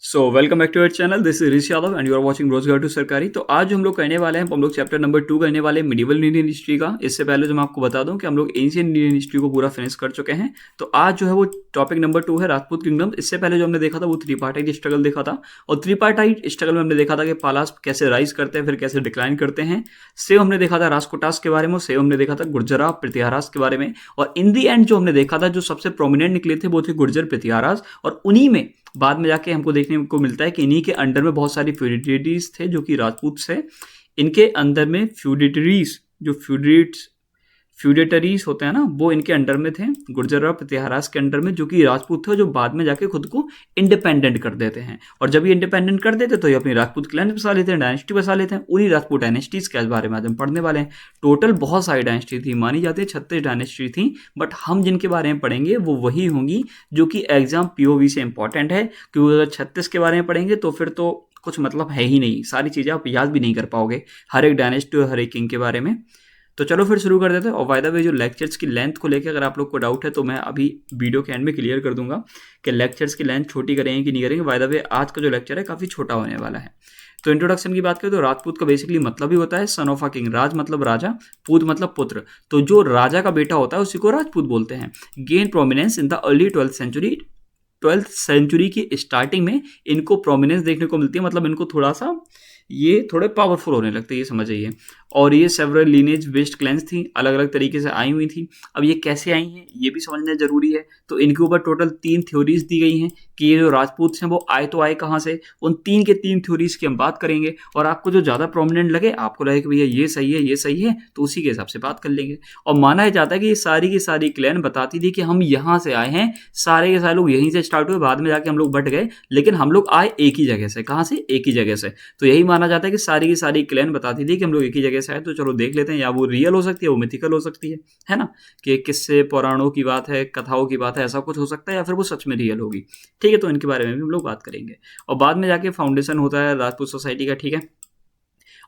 Welcome back to our channel. This is Rishi Yadav and you are watching Rozgar to Sarkari. तो आज हम लोग करने वाले हैं, हम लोग चैप्टर नंबर 2 करने वाले हैं मिडिवल इंडियन हिस्ट्री का। इससे पहले जो मैं आपको बता दूं कि हम लोग एंशिएंट इंडियन हिस्ट्री को पूरा फिनिश कर चुके हैं। तो आज जो है वो टॉपिक नंबर 2 है राजपूत किंगडम। इससे पहले जो हमने देखा था वो त्रिपार्टाइट स्ट्रगल देखा था, और त्रिपार्टाइट स्ट्रगल में हमने देखा था कि पालास कैसे राइज करते हैं फिर कैसे डिक्लाइन करते हैं। सेव हमने देखा था राजकोटास के बारे में, सेव हमने देखा था गुर्जरा पृथ्वीराज के बारे में, और इन दी एंड जो हमने देखा था जो सबसे प्रोमिनेंट निकले थे वो थे गुर्जर पृथ्वीराज। और उन्हीं में बाद में जाके हमको देखने को मिलता है कि इन्हीं के अंडर में बहुत सारी फ्यूडिटरीज थे जो कि राजपूत से। इनके अंदर में फ्यूडिटरीज जो फ्यूडेटरीज होते हैं ना, वो इनके अंडर में थे, गुर्जर और पृथ्वीराज के अंडर में, जो कि राजपूत थे, जो बाद में जाके खुद को इंडिपेंडेंट कर देते हैं। और जब ये इंडिपेंडेंट कर देते तो ये अपनी राजपूत क्लैन बसा लेते हैं, डायनेस्टी बसा लेते हैं। उन्हीं राजपूत डायनेस्टीज के बारे में आज हम पढ़ने वाले हैं। टोटल बहुत सारी डायनेस्टी थी, मानी जाती है 36 डायनेस्टी थी, बट हम जिनके बारे में पढ़ेंगे वो वही होंगी जो कि एग्जाम पीओवी से इंपॉर्टेंट है। क्योंकि अगर 36 के बारे में पढ़ेंगे तो फिर तो कुछ मतलब है ही नहीं, सारी चीज़ें आप याद भी नहीं कर पाओगे हर एक डायनेस्टी और हर एक किंग के बारे में। तो चलो फिर शुरू कर देते हैं। और बाय द वे जो लेक्चर्स की लेंथ को लेकर अगर आप लोग को डाउट है तो मैं अभी वीडियो के एंड में क्लियर कर दूंगा कि लेक्चर्स की लेंथ छोटी करेंगे कि नहीं करेंगे। बाय द वे आज का जो लेक्चर है काफ़ी छोटा होने वाला है। तो इंट्रोडक्शन की बात करें तो राजपूत का बेसिकली मतलब ही होता है सन ऑफ अ किंग। राज मतलब राजा, पूत मतलब पुत्र। तो जो राजा का बेटा होता है उसी को राजपूत बोलते हैं। Gain prominence in the early 12th century की स्टार्टिंग में इनको प्रोमिनेंस देखने को मिलती है, मतलब इनको थोड़ा सा ये थोड़े पावरफुल होने लगते हैं, ये समझ जाइए। और ये सेवरल लीनेज बेस्ड क्लैंस थी, अलग अलग तरीके से आई हुई थी। अब ये कैसे आई हैं ये भी समझना जरूरी है। तो इनके ऊपर टोटल 3 थ्योरीज दी गई हैं कि ये जो राजपूत हैं वो आए तो आए कहाँ से। उन 3 के 3 थ्योरीज की हम बात करेंगे, और आपको जो ज़्यादा प्रोमिनेंट लगे, आपको लगे कि भैया ये सही है ये सही है, तो उसी के हिसाब से बात कर लेंगे। और माना जाता है कि ये सारी की सारी क्लैन बताती थी कि हम यहाँ से आए हैं, सारे के सारे लोग यहीं से स्टार्ट हुए, बाद में जाके हम लोग बट गए, लेकिन हम लोग आए एक ही जगह से। कहाँ से? एक ही जगह से। तो यही माना जाता है कि सारी की सारी क्लैन बताती थी कि हम लोग एक ही जगह से आए। तो चलो देख लेते हैं, या वो रियल हो सकती है, वो मिथिकल हो सकती है ना, कि किससे पुराणों की बात है, कथाओं की बात है, ऐसा कुछ हो सकता है, या फिर वो सच में रियल होगी। ठीक है, तो इनके बारे में भी हम लोग बात करेंगे। और बाद में जाके फाउंडेशन होता है राजपूत सोसाइटी का। ठीक है,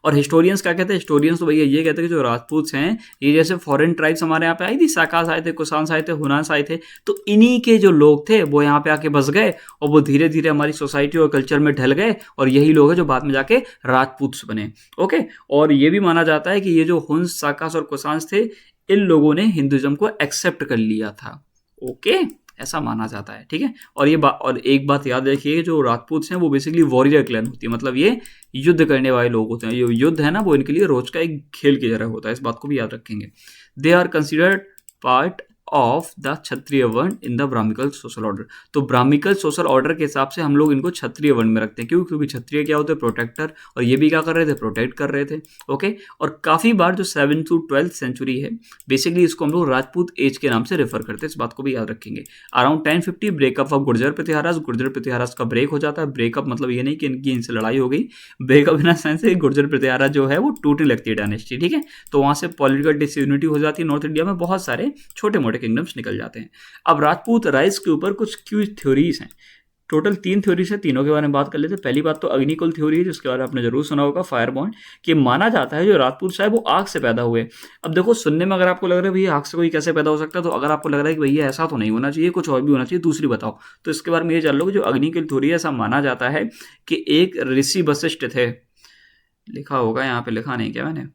और हिस्टोरियंस क्या कहते हैं? हिस्टोरियंस तो भैया ये कहते हैं कि जो राजपूत हैं ये जैसे फॉरेन ट्राइब्स हमारे यहाँ पे आई थी, साकास आए थे, कुशान्स आए थे, हुनास आए थे, तो इन्हीं के जो लोग थे वो यहाँ पे आके बस गए, और वो धीरे धीरे हमारी सोसाइटी और कल्चर में ढल गए, और यही लोग हैं जो बाद में जाके राजपूत बने। ओके, और ये भी माना जाता है कि ये जो हुन्स, साकास और कुशान्स थे, इन लोगों ने हिंदुइज्म को एक्सेप्ट कर लिया था। ओके, ऐसा माना जाता है। ठीक है, और और एक बात याद रखिए, जो राजपूत हैं वो बेसिकली वॉरियर क्लैन होती है, मतलब ये युद्ध करने वाले लोग होते हैं। ये युद्ध है ना, वो इनके लिए रोज का एक खेल की तरह होता है, इस बात को भी याद रखेंगे। They are considered part of the Kshatriya varna in the Brahmical social order. तो ब्राह्मिकल सोशल ऑर्डर के हिसाब से हम लोग इनको क्षत्रिय वर्ण में रखते हैं। क्यों? क्योंकि क्षत्रिय क्या होते हैं? प्रोटेक्टर, और ये भी क्या कर रहे थे? प्रोटेक्ट कर रहे थे। ओके, और काफ़ी बार जो 7th to 12th सेंचुरी है, बेसिकली इसको हम लोग राजपूत एज के नाम से रेफर करते हैं, इस बात को भी याद रखेंगे। Around 1050 breakup of Gurjar Prithviraj. Gurjar Prithviraj का ब्रेक हो जाता है। ब्रेकअप मतलब ये नहीं कि इनकी इनसे लड़ाई हो गई, ब्रेकअप इन सेंस है गुर्जर पृथ्वीराज जो है वो टूटने लगती है डायनेस्टी। ठीक है, तो वहाँ से पॉलिटिकल डिसयूनिटी हो जाती है, नॉर्थ इंडिया में बहुत सारे छोटे मोटे किंगडम्स निकल जाते हैं। अब राजपूत राइज के ऊपर कुछ क्यूज थ्योरीज हैं। टोटल 3 थ्योरीज है, तीनों के बारे में बात कर लेते हैं। पहली बात तो अग्निकुल थ्योरी है, जिसके बारे में आपने जरूर सुना होगा, फायर बॉन्ड। कि माना जाता है जो राजपूत है वो आग से पैदा हुए। अब देखो, सुनने में अगर आपको लग रहा है भैया आग से कोई कैसे पैदा हो सकता है, तो अगर आपको लग रहा है कि भैया ऐसा तो नहीं होना चाहिए, कुछ और भी होना चाहिए, दूसरी बताओ, तो इसके बारे में ये जान लो कि जो अग्निकुल थ्योरी है, ऐसा माना जाता है कि एक ऋषि वशिष्ठ थे, लिखा होगा यहाँ पे, लिखा नहीं क्या मैंने,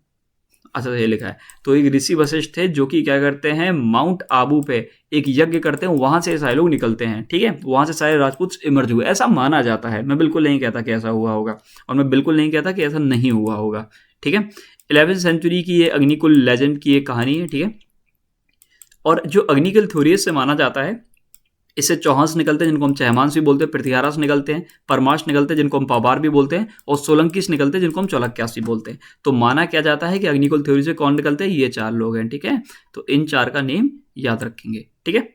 अच्छा ये लिखा है। तो एक ऋषि वशिष्ठ थे जो कि क्या करते हैं, माउंट आबू पे एक यज्ञ करते हैं, वहां से सारे लोग निकलते हैं। ठीक है, वहां से सारे राजपूत इमर्ज हुए, ऐसा माना जाता है। मैं बिल्कुल नहीं कहता कि ऐसा हुआ होगा, और मैं बिल्कुल नहीं कहता कि ऐसा नहीं हुआ होगा। ठीक है, 11th सेंचुरी की ये अग्निकुल लेजेंड की एक कहानी है। ठीक है, और जो अग्निकुल थ्योरी से माना जाता है, इससे चौहांस निकलते हैं जिनको हम चहमांस भी बोलते हैं, पृथ्वीराज निकलते हैं, परमाश निकलते हैं जिनको हम पाबार भी बोलते हैं, और सोलंकीस निकलते हैं जिनको हम चौलक्यास भी बोलते हैं। तो माना क्या जाता है कि अग्निकुल थ्योरी से कौन निकलते हैं? ये 4 लोग हैं। ठीक है, तो इन 4 का नेम याद रखेंगे। ठीक है,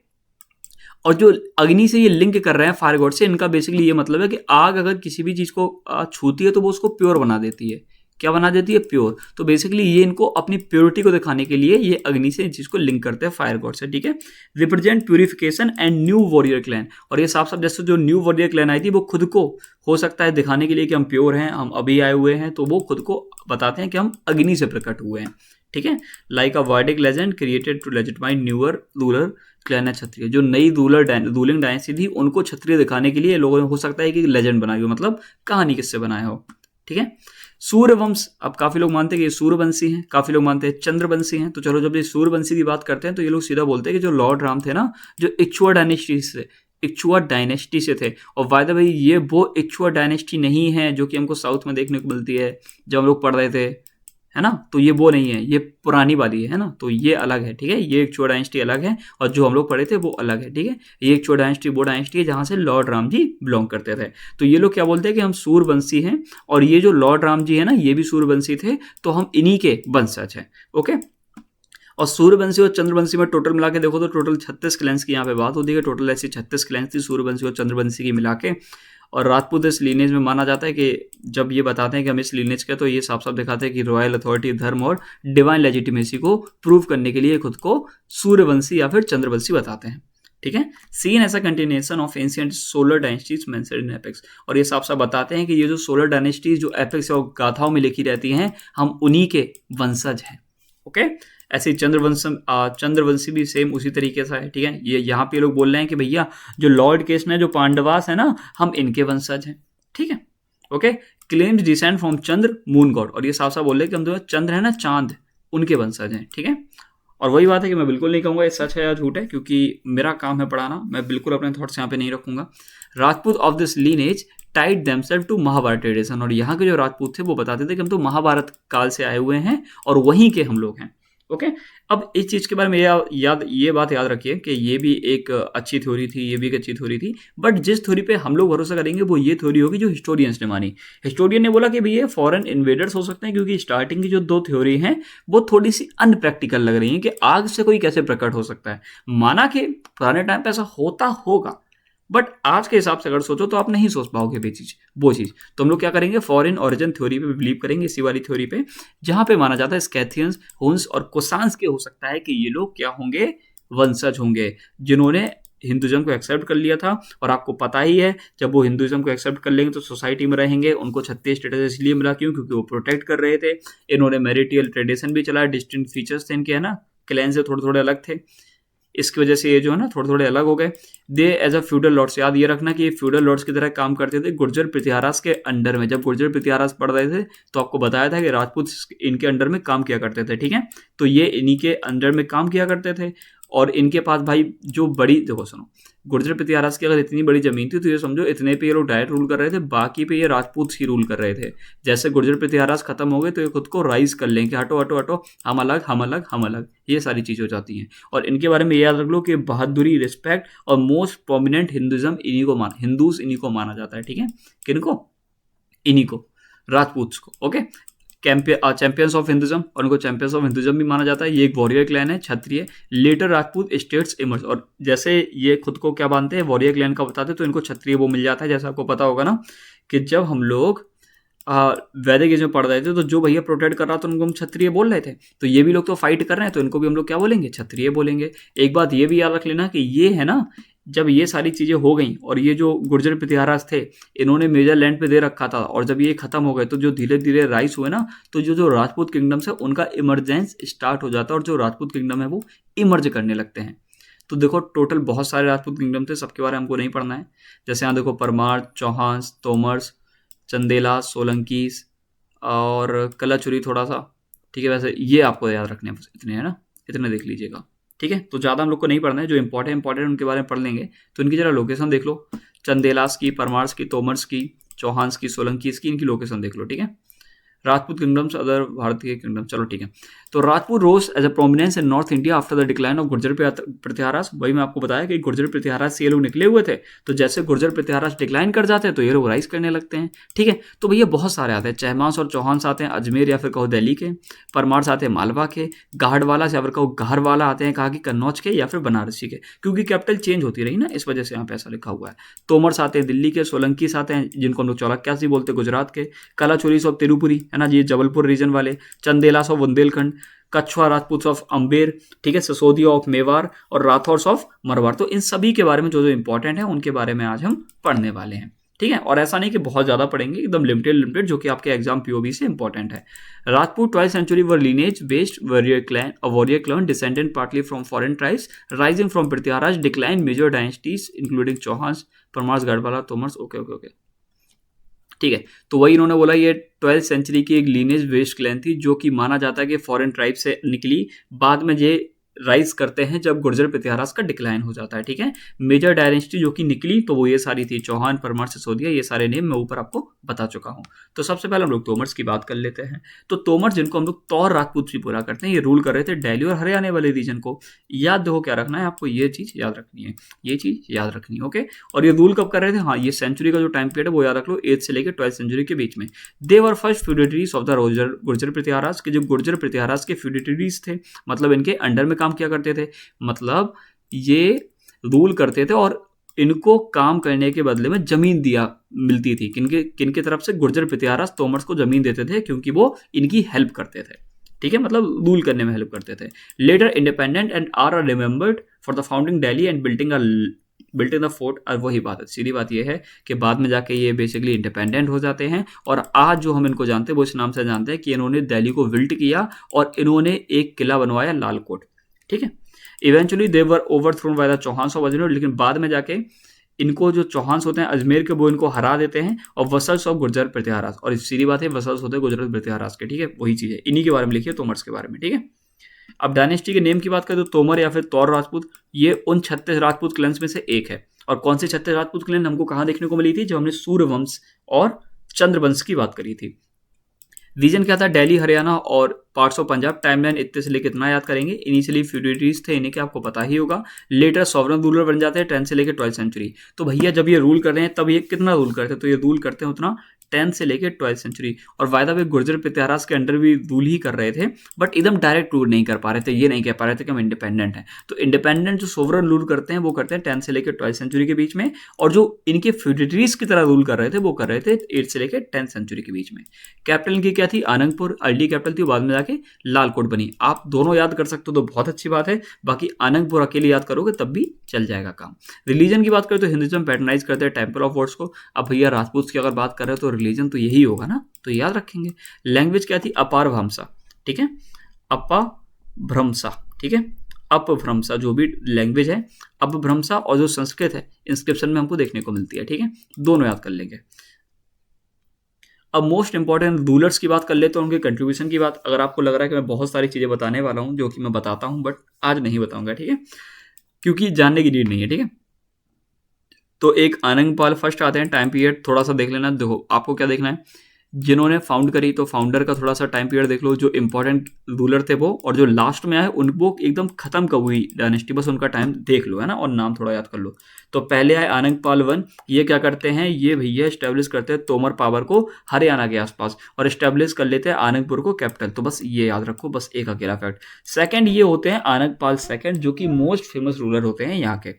और जो अग्नि से ये लिंक कर रहे हैं फायर गॉड से, इनका बेसिकली ये मतलब है कि आग अगर किसी भी चीज़ को छूती है तो वो उसको प्योर बना देती है। क्या बना देती है? प्योर। तो बेसिकली ये इनको अपनी प्योरिटी को दिखाने के लिए ये अग्नि से इन चीज़ को लिंक करते हैं फायर गॉड से। ठीक है, represent purification and new warrior clan. और ये साफ साफ जैसे जो न्यू वॉरियर क्लैन आई थी, वो खुद को हो सकता है दिखाने के लिए कि हम प्योर हैं, हम अभी आए हुए हैं, तो वो खुद को बताते हैं कि हम अग्नि से प्रकट हुए हैं। ठीक है, like a Vedic legend created to legitimize newer ruler clan है क्षत्रिय। जो नई रूलिंग डायनेस्टी थी उनको क्षत्रिय दिखाने के लिए लोगों ने हो सकता है कि लेजेंड बनाई हो, मतलब कहानी किससे बनाया हो। ठीक है। सूर्यवंश, अब काफी लोग मानते हैं कि ये सूर्यवंशी हैं, काफी लोग मानते हैं चंद्रवंशी हैं। तो चलो जब ये सूर्यवंशी की बात करते हैं तो ये लोग सीधा बोलते हैं कि जो लॉर्ड राम थे ना, जो इक्ष्वा डायनेस्टी से थे। और बाय द वे ये वो इक्ष्वा डायनेस्टी नहीं है जो कि हमको साउथ में देखने को मिलती है जब हम लोग पढ़ रहे थे, है ना। तो ये वो नहीं है, ये पुरानी वाली है ना। तो ये अलग है, ठीक है। ये इक्ष्वा डायनेस्टी अलग है और जो हम लोग पढ़े थे वो अलग है, ठीक है। ये इक्ष्वा डायनेस्टी वो डायनेस्टी है जहां से लॉर्ड राम जी बिलोंग करते थे। तो ये लोग क्या बोलते हैं कि हम सूर्यवंशी हैं और ये जो लॉर्ड राम जी है ना ये भी सूर्यवंशी थे, तो हम इन्हीं के वंशज हैं। ओके। और सूर्यवंशी और चंद्रवंशी में टोटल मिला के देखो तो टोटल 36 क्लैंस की यहाँ पे बात होती है। टोटल ऐसी 36 क्लैंस थी सूर्यवंशी और चंद्रवंशी की मिला के। और राजपूत इस लीनेज में माना जाता है कि जब ये बताते हैं कि हम इस लीनेज के, तो ये साफ साफ दिखाते हैं कि रॉयल अथॉरिटी, धर्म और डिवाइन लेजिटिमेसी को प्रूव करने के लिए खुद को सूर्यवंशी या फिर चंद्रवंशी बताते हैं। ठीक है। Seen as a continuation of ancient solar dynasties mentioned in epics. और ये साफ साफ बताते हैं कि ये जो सोलर डायनेस्टीज जो एपिक्स और गाथाओं में लिखी रहती हैं, हम उन्हीं के वंशज हैं। ओके। ऐसे चंद्रवंशी भी सेम उसी तरीके से है। ठीक है। ये यहाँ पे लोग बोल रहे हैं कि भैया जो लॉर्ड कृष्ण जो पांडवास है ना, हम इनके वंशज हैं। ठीक है। Okay. Claims descend from Chandra moon God. और ये साफ साफ बोल रहे हैं कि हम जो चंद्र है ना, चांद, उनके वंशज हैं। ठीक है। और वही बात है कि मैं बिल्कुल नहीं कहूँगा ये सच है या झूठ है, क्योंकि मेरा काम है पढ़ाना, मैं बिल्कुल अपने थॉट्स यहाँ पे नहीं रखूंगा। Rajput of this lineage tied themselves to Mahabharata tradition. और यहाँ के जो राजपूत थे वो बताते थे कि हम तो महाभारत काल से आए हुए हैं और वहीं के हम लोग हैं। ओके। अब इस चीज के बारे में ये बात याद रखिए कि ये भी एक अच्छी थ्योरी थी, ये भी एक अच्छी थ्योरी थी। बट जिस थ्योरी पे हम लोग भरोसा करेंगे वो ये थ्योरी होगी जो हिस्टोरियंस ने मानी। हिस्टोरियन ने बोला कि भैया फॉरेन इन्वेडर्स हो सकते हैं, क्योंकि स्टार्टिंग की जो 2 थ्योरी हैं वो थोड़ी सी अनप्रैक्टिकल लग रही हैं कि आग से कोई कैसे प्रकट हो सकता है। माना कि पुराने टाइम पे ऐसा होता होगा, बट आज के हिसाब से अगर सोचो तो आप नहीं सोच पाओगे वो चीज। तो हम लोग क्या करेंगे, फॉरेन ओरिजिन थ्योरी पे बिलीव करेंगे, इसी वाली थ्योरी पे, जहां पे माना जाता है स्कैथियंस, हुन्स और कोसांस के हो सकता है कि ये लोग क्या होंगे, वंशज होंगे, जिन्होंने हिंदुज्म को एक्सेप्ट कर लिया था। और आपको पता ही है जब वो हिंदुज्म को एक्सेप्ट कर लेंगे तो सोसाइटी में रहेंगे। उनको क्षत्रिय स्टेटस इसलिए मिला क्योंकि वो प्रोटेक्ट कर रहे थे। इन्होंने मैरिटियल ट्रेडिशन भी चलाया, डिस्टिंक्ट फीचर्स थे इनके, है ना, क्लैन से थोड़े थोड़े अलग थे, इसकी वजह से ये जो है ना थोड़े थोड़े अलग हो गए। दे एज अ फ्यूडल लॉर्ड्स, याद ये रखना कि ये फ्यूडल लॉर्ड्स की तरह काम करते थे गुर्जर पृथ्वीराज के अंडर में। जब गुर्जर पृथ्वीराज पढ़ रहे थे तो आपको बताया था कि राजपूत इनके अंडर में काम किया करते थे। ठीक है। तो ये इन्हीं के अंडर में काम किया करते थे। और इनके पास भाई जो बड़ी, देखो सुनो, गुर्जर पृथ्वीराज की अगर इतनी बड़ी जमीन थी तो ये समझो इतने पे ये लोग डायरेक्ट रूल कर रहे थे, बाकी पे ये राजपूत ही रूल कर रहे थे। जैसे गुर्जर पृथ्वीराज खत्म हो गए तो ये खुद को राइज कर लें कि हटो हटो हटो, हम अलग हम अलग हम अलग, ये सारी चीज़ हो जाती हैं। और इनके बारे में याद रख लो कि बहादुरी, रिस्पेक्ट और मोस्ट प्रोमिनेंट हिंदुइज्म हिंदूज इन्हीं को माना जाता है। ठीक है। किनको? इन्हीं को, राजपूत को। ओके। चैंपियंस ऑफ हिंदुइज्म, और उनको चैंपियंस ऑफ हिंदुइज्म भी माना जाता है। ये एक वॉरियर क्लैन है, क्षत्रिय। लेटर राजपूत स्टेट्स इमर्ज, और जैसे ये खुद को क्या मानते हैं, वॉरियर क्लैन का बताते तो इनको क्षत्रिय वो मिल जाता है। जैसा आपको पता होगा ना कि जब हम लोग वैदिक एज में पढ़ रहे थे तो जो भैया प्रोटेक्ट कर रहा था उनको हम क्षत्रिय बोल रहे थे। तो ये भी लोग तो फाइट कर रहे हैं तो इनको भी हम लोग क्या बोलेंगे, क्षत्रिय बोलेंगे। एक बात ये भी याद रख लेना कि ये है ना, जब ये सारी चीज़ें हो गई और ये जो गुर्जर पृथ्वीराज थे इन्होंने मेजर लैंड पे दे रखा था, और जब ये खत्म हो गए तो जो धीरे धीरे राइस हुए ना, तो जो राजपूत किंगडम्स है उनका इमरजेंस स्टार्ट हो जाता है और जो राजपूत किंगडम है वो इमर्ज करने लगते हैं। तो देखो टोटल बहुत सारे राजपूत किंगडम थे, सबके बारे में हमको नहीं पढ़ना है। जैसे यहाँ देखो परमार, चौहान, तोमर्स, चंदेला, सोलंकीस और कलाचुरी थोड़ा सा। ठीक है। वैसे ये आपको याद रखने हैं, बस इतने, है ना, इतने देख लीजिएगा। ठीक है। तो ज़्यादा हम लोग को नहीं पढ़ना है, जो इंपॉर्टेंट उनके बारे में पढ़ लेंगे। तो इनकी जरा लोकेशन देख लो, चंदेलास की, परमार्स की, तोमर्स की, चौहान्स की, सोलंकीस की, इनकी लोकेशन देख लो। ठीक है। Rajput kingdoms, other Bharatiya kingdom, चलो ठीक है। तो Rajput rose as a prominence in north India after the decline of Gurjar Prithviraj. वही मैं आपको बताया कि गुर्जर पृथ्वीराज से ये लोग निकले हुए थे, तो जैसे गुर्जर पृथ्वीराज डिक्लाइन कर जाते हैं तो ये लोग राइज करने लगते हैं। ठीक है। तो भैया बहुत सारे आते हैं, चहमांस और चौहान आते हैं अजमेर या फिर कहो दिल्ली के, परमार्स आते हैं मालवा के, गाहड़वाला से या फिर कहो गाहरवाला आते हैं कहा कि कन्नौज के या फिर बनारसी के, क्योंकि कैपिटल चेंज होती रही ना, इस वजह से यहाँ पे ऐसा लिखा हुआ है। तोमर्स आते हैं दिल्ली के, सोलंकीस आते हैं जिनको हम लोग चौलक्यासी बोलते हैं गुजरात के, कलाचुरीस ऑफ तिरुपुरी, है ना, ये जबलपुर रीजन वाले, Chandelas of Bundelkhand, Kachhwa Rajput of Amber, ठीक है, ससोदिया ऑफ मेवाड़ और राठौर ऑफ मरवाड़। तो इन सभी के बारे में जो इंपॉर्टेंट है उनके बारे में आज हम पढ़ने वाले हैं। ठीक है, और ऐसा नहीं कि बहुत ज़्यादा पढ़ेंगे, एकदम लिमिटेड जो कि आपके एग्जाम पीओबी से इंपॉर्टेंट है। Rajput 12th century were lineage based warrior clan descended partly from foreign tribes rising from Prithviraj declined major dynasties including Chauhan, Paramars, Gahadavala, Tomars. Okay okay okay, ठीक है। तो वही इन्होंने बोला ये 12th century की एक लीनेज बेस्ड क्लैन थी जो कि माना जाता है कि फॉरेन ट्राइब से निकली, बाद में ये राइज करते हैं जब गुर्जर प्रत्यारास का डिक्लाइन हो जाता है। ठीक है, मेजर डायनेस्टी जो कि निकली तो वो ये सारी थी, चौहान, परमार, सिसोदिया, ये सारे नेम मैं ऊपर आपको बता चुका हूं। तो सबसे पहले हम लोग तोमर्स की बात कर लेते हैं। तो तोमर जिनको हम लोग तौर राजपूत भी पूरा करते हैं, ये रूल कर रहे थे दिल्ली और हरियाणा वाले रीजन को। याद देखो क्या रखना है आपको, ये चीज याद रखनी है, ये चीज याद रखनी है। ओके, और ये रूल कब कर रहे थे, हाँ ये सेंचुरी का जो टाइम पीरियड है वो याद रख लो, 8th से लेकर 12th सेंचुरी के बीच में। They were first feudatories of the Gurjar Pratiharas के, जो गुर्जर प्रत्यारास के फ्यूडेटरीज थे, मतलब इनके अंडर में काम किया करते थे, मतलब ये रूल करते थे और इनको काम करने के बदले में जमीन दिया मिलती थी। किनके तरफ से, गुर्जर प्रत्यारास तोमर्स को जमीन देते थे क्योंकि वो इनकी हेल्प करते थे। ठीक है, मतलब रूल करने में हेल्प करते थे। Later independent and are remembered for the founding Delhi and building the fort. और वही बात है, सीधी बात यह है कि बाद में जाके ये बेसिकली इंडिपेंडेंट हो जाते हैं और आज जो हम इनको जानते हैं वो इस नाम से जानते हैं कि इन्होंने दिल्ली को बिल्ट किया और इन्होंने एक किला बनवाया, लाल कोट। ठीक है, eventually they were overthrown by the Chauhans of Ajmer, लेकिन बाद में जाके इनको जो चौहान्स होते हैं अजमेर के, वो इनको हरा देते हैं, और वसल्स ऑफ गुर्जर प्रत्यारास, और सीधी बात है वसल्स होते हैं गुर्जर प्रत्यारास के। ठीक है, वही चीज है, इन्हीं के बारे में लिखिए, तोमर्स के बारे में। ठीक है, अब डायनेस्टी के नेम की बात करें तो तोमर या फिर तौर राजपूत, ये उन 36 राजपूत क्लैंस में से एक है। और कौन से 36 राजपूत क्लैन हमको कहाँ देखने को मिली थी, जब हमने सूर्यवंश और चंद्रवंश की बात करी थी। रीजन क्या था, दिल्ली, हरियाणा और पार्ट्स ऑफ पंजाब। टाइमलाइन इतने से लेकर इतना याद करेंगे, इनिशियली फ्यूडेटरीज थे, इन्हें क्या आपको पता ही होगा। लेटर सॉवरन रूलर बन जाते हैं 10th से लेकर 12th सेंचुरी। तो भैया जब ये रूल कर रहे हैं तब ये कितना रूल करते हैं, तो ये रूल करते हैं उतना 10th से लेकर 12th सेंचुरी। और वायदा वे गुर्जर प्रत्यारास के अंडर भी रूल ही कर रहे थे, बट एकदम डायरेक्ट रूल नहीं कर पा रहे थे, ये नहीं कह पा रहे थे कि हम इंडिपेंडेंट हैं। तो इंडिपेंडेंट जो सोवरन रूल करते हैं वो करते हैं 10th से लेकर 12th सेंचुरी के बीच में, और जो इनके फ्यूडेटरीज की तरह रूल कर रहे थे वो कर रहे थे 8th से लेकर 10th सेंचुरी के बीच में। कैपिटल इनकी क्या थी, आनंदपुर, अर्ली कैपिटल थी, बाद में जाके लालकोट बनी। आप दोनों याद कर सकते हो तो बहुत अच्छी बात है, बाकी आनंदपुर अकेले याद करोगे तब भी चल जाएगा काम। रिलीजन की बात करें तो हिंदुइज्म पैटर्नाइज करते हैं टेम्पल ऑफ गॉड्स को। अब भैया राजपूत की अगर बात कर रहे हो तो रिलीजन तो यही होगा ना, तो याद रखेंगे। लैंग्वेज क्या थी, अपार भ्रमसा। ठीक है, अपभ्रंशा। ठीक है, अपभ्रंशा जो भी लैंग्वेज है, अपभ्रंशा, और जो संस्कृत है इंस्क्रिप्शन में हमको देखने को मिलती है। ठीक है, दोनों याद कर लेंगे। अब मोस्ट इंपॉर्टेंट रूलर्स की बात कर ले तो उनके कंट्रीब्यूशन की बात। अगर आपको लग रहा है कि मैं बहुत सारी चीजें बताने वाला हूं जो कि मैं बताता हूं, बट आज नहीं बताऊंगा। ठीक है, क्योंकि जानने की नीड नहीं है। ठीक है, तो एक आनंदपाल फर्स्ट आते हैं, टाइम पीरियड थोड़ा सा देख लेना। देखो आपको क्या देखना है, जिन्होंने फाउंड करी तो फाउंडर का थोड़ा सा टाइम पीरियड देख लो, जो इंपॉर्टेंट रूलर थे वो, और जो लास्ट में आए उनको एकदम खत्म कब हुई डायनेस्टी, बस उनका टाइम देख लो, है ना, और नाम थोड़ा याद कर लो। तो पहले आए आनंदपाल वन, ये क्या करते हैं, ये भैया स्टैब्लिश करते हैं तोमर पावर को हरियाणा के आसपास, और स्टैब्लिश कर लेते हैं आनंदपुर को कैपिटल। तो बस ये याद रखो, बस एक अकेला फैक्ट। सेकंड ये होते हैं आनंदपाल सेकंड, जो कि मोस्ट फेमस रूलर होते हैं यहाँ के।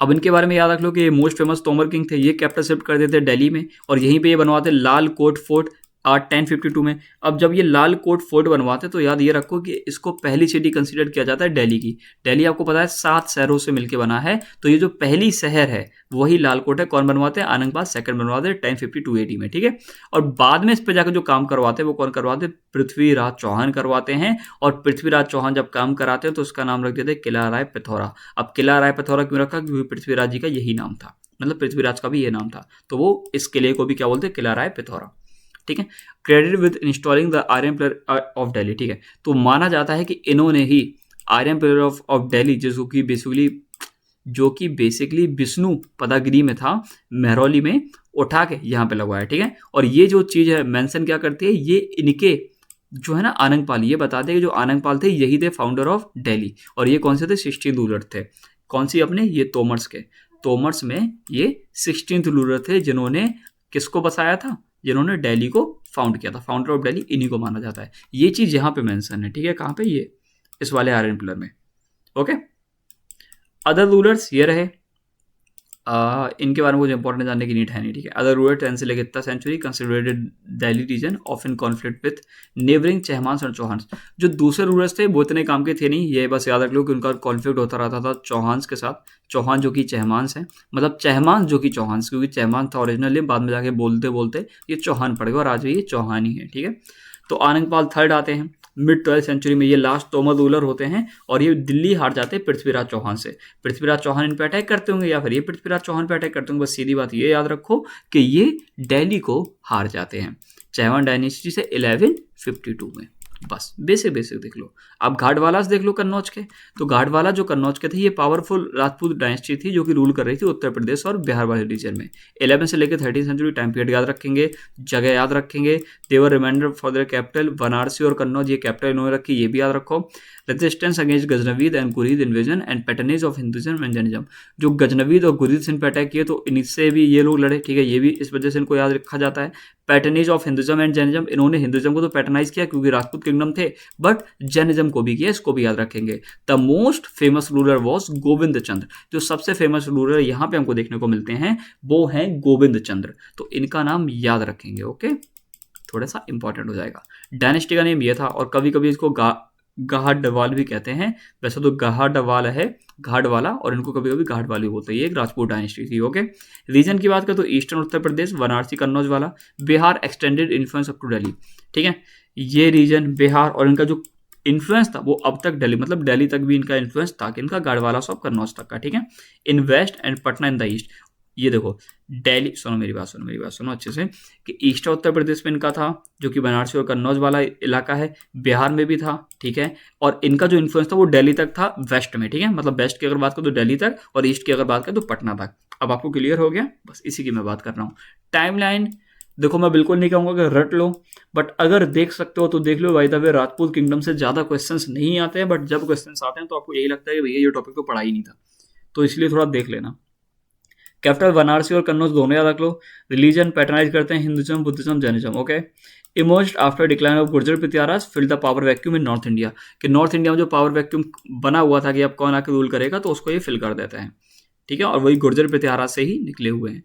अब इनके बारे में याद रख लो कि ये मोस्ट फेमस तोमर किंग थे। ये कैपिटल शिफ्ट कर देते दिल्ली में, और यहीं पे ये बनवाते लाल कोट फोर्ट 1052 में। अब जब ये लाल कोट फोर्ट बनवाते तो याद ये रखो कि इसको पहली सिटी कंसीडर किया जाता है दिल्ली की। दिल्ली आपको पता है 7 शहरों से मिलकर बना है, तो ये जो पहली शहर है वही लाल कोट है। कौन बनवाते हैं, आनंदपाल सेकंड बनवाते हैं 1052 AD में। ठीक है, और बाद में इस पर जाकर जो काम करवाते हैं वो कौन करवाते हैं, पृथ्वीराज चौहान करवाते हैं। और पृथ्वीराज चौहान जब काम कराते हैं तो उसका नाम रख देते हैं किला राय पिथौरा। अब किला राय पिथौरा क्यों रखा, क्योंकि पृथ्वीराज जी का यही नाम था, मतलब पृथ्वीराज का भी ये नाम था, तो वो इस किले को भी क्या बोलते हैं, किला राय पिथौरा। ठीक है, credit with installing the iron pillar of Delhi. ठीक है, तो माना जाता है कि इन्होंने ही आर्यन पिलर ऑफ दिल्ली, जो कि बेसिकली विष्णु पदागिरी में था, महरौली में उठा के यहाँ पे लगवाया। ठीक है, और ये जो चीज है मेंशन क्या करती है, ये इनके जो है ना आनंदपाल, ये बताते हैं कि जो आनंदपाल थे यही थे फाउंडर ऑफ दिल्ली। और ये कौन से थे, 16 रूलर थे। कौन सी अपने, ये तोमर्स के। तोमर्स में ये 16th रूलर थे जिन्होंने किसको बसाया था, जिन्होंने दिल्ली को फाउंड किया था। फाउंडर ऑफ दिल्ली इन्हीं को माना जाता है। ये चीज यहाँ पे मेंशन है। ठीक है, कहाँ पे, ये इस वाले आयरन पिलर में। ओके, अदर रूलर्स ये रहे, इनके बारे में कुछ इंपॉर्टेंट जानने की नीड है नहीं, ठीक है। अदर रूलर 10 से लेकर 10 century considerated Delhi region of in conflict with neighbouring Chahamanas और चौहान। जो दूसरे रूलर्स थे वो इतने काम के थे नहीं, ये बस याद रख लो कि उनका कॉन्फ्लिक्ट होता रहता था चौहान के साथ। चौहान जो कि चहमांस है, मतलब चहमांस जो कि चौहान, क्योंकि चहमांस था ओरिजिनली, बाद में जाके बोलते बोलते ये चौहान पड़ गया और आज भी ये चौहान ही है, ठीक है। तो आनंदपाल थर्ड आते हैं मिड 12th सेंचुरी में, ये लास्ट तोमर रूलर होते हैं और ये दिल्ली हार जाते हैं पृथ्वीराज चौहान से। पृथ्वीराज चौहान इन पे अटैक करते होंगे या फिर ये पृथ्वीराज चौहान पे अटैक करते होंगे, बस सीधी बात ये याद रखो कि ये दिल्ली को हार जाते हैं चौहान डायनेस्टी से 1152 में। बस बेसिक देख लो। अब घाटवालास देख लो कन्नौज के। तो घाटवाला जो कन्नौज के थे ये पावरफुल राजपूत डायनेस्टी थी जो कि रूल कर रही थी उत्तर प्रदेश और बिहार वाले रीजन में। 11 से लेकर 13 सेंचुरी टाइम पीरियड याद रखेंगे, जगह याद रखेंगे। They were reminder for their capital Varanasi और कन्नौज, ये कैपिटल इन्होंने रखी, ये भी याद रखो। Resistance against Ghaznavid and Ghurid invasion and patronage of Hinduism and Jainism. जो गजनवीद और गुरीद से इन पर अटैक किए तो इनसे भी ये लोग लड़े, ठीक है, ये भी इस वजह से इनको याद रखा जाता है। Patronage of Hinduism and Jainism, इन्होंने हिंदुइज्म को तो पैटर्नाइज किया क्योंकि राजपूत किंगडम थे, बट जैनिज्म को भी किया, इसको भी याद रखेंगे। The most famous ruler was Govind Chandra. जो सबसे फेमस रूलर यहाँ पे हमको देखने को मिलते हैं वो हैं गोविंद चंद्र, तो इनका नाम याद रखेंगे, ओके, थोड़ा सा इंपॉर्टेंट हो जाएगा। डायनेस्टी का नेम ये था और कभी कभी इसको गाहडवाल भी कहते हैं, वैसे तो गाहडवाल है घाटवाला, और इनको कभी कभी घाटवाली बोलते हैं। ये एक राजपूत डायनेस्टी थी, ओके। रीजन की बात करें तो ईस्टर्न उत्तर प्रदेश, वाराणसी कन्नौज वाला, Bihar extended influence up to Delhi, ठीक है। ये रीजन बिहार और इनका जो इन्फ्लुएंस था वो अब तक दिल्ली, मतलब दिल्ली तक भी इनका इन्फ्लुएंस था कि इनका गाड़वाला सब कन्नौज तक का, ठीक है। In west and Patna in the east, ये देखो दिल्ली, सुनो मेरी बात सुनो अच्छे से, कि ईस्ट उत्तर प्रदेश में इनका था जो कि बनारसी और कन्नौज वाला इलाका है, बिहार में भी था, ठीक है। और इनका जो इन्फ्लुएंस था वो दिल्ली तक था वेस्ट में, ठीक है, मतलब वेस्ट की अगर बात करें तो दिल्ली तक और ईस्ट की अगर बात करें तो पटना तक। अब आपको क्लियर हो गया, बस इसी की मैं बात कर रहा हूँ। टाइमलाइन देखो, मैं बिल्कुल नहीं कहूँगा कि रट लो, बट अगर देख सकते हो तो देख लो। By the way Rajput kingdom से ज़्यादा क्वेश्चंस नहीं आते हैं, बट जब क्वेश्चंस आते हैं तो आपको यही लगता है कि भैया ये टॉपिक तो पढ़ा ही नहीं था, तो इसलिए थोड़ा देख लेना। कैपिटल वाराणसी और कन्नौज दोनों याद रख लो। रिलीजन पैटर्नाइज करते हैं Hinduism, Buddhism, Jainism, okay. Emerged after decline of Gurjar Prithviraj fill the power vacuum in north India, कि नॉर्थ इंडिया में जो पावर वैक्यूम बना हुआ था कि अब कौन आके रूल करेगा, तो उसको ये फिल कर देता है, ठीक है, और वही गुर्जर पृथ्वीराज से ही निकले हुए हैं।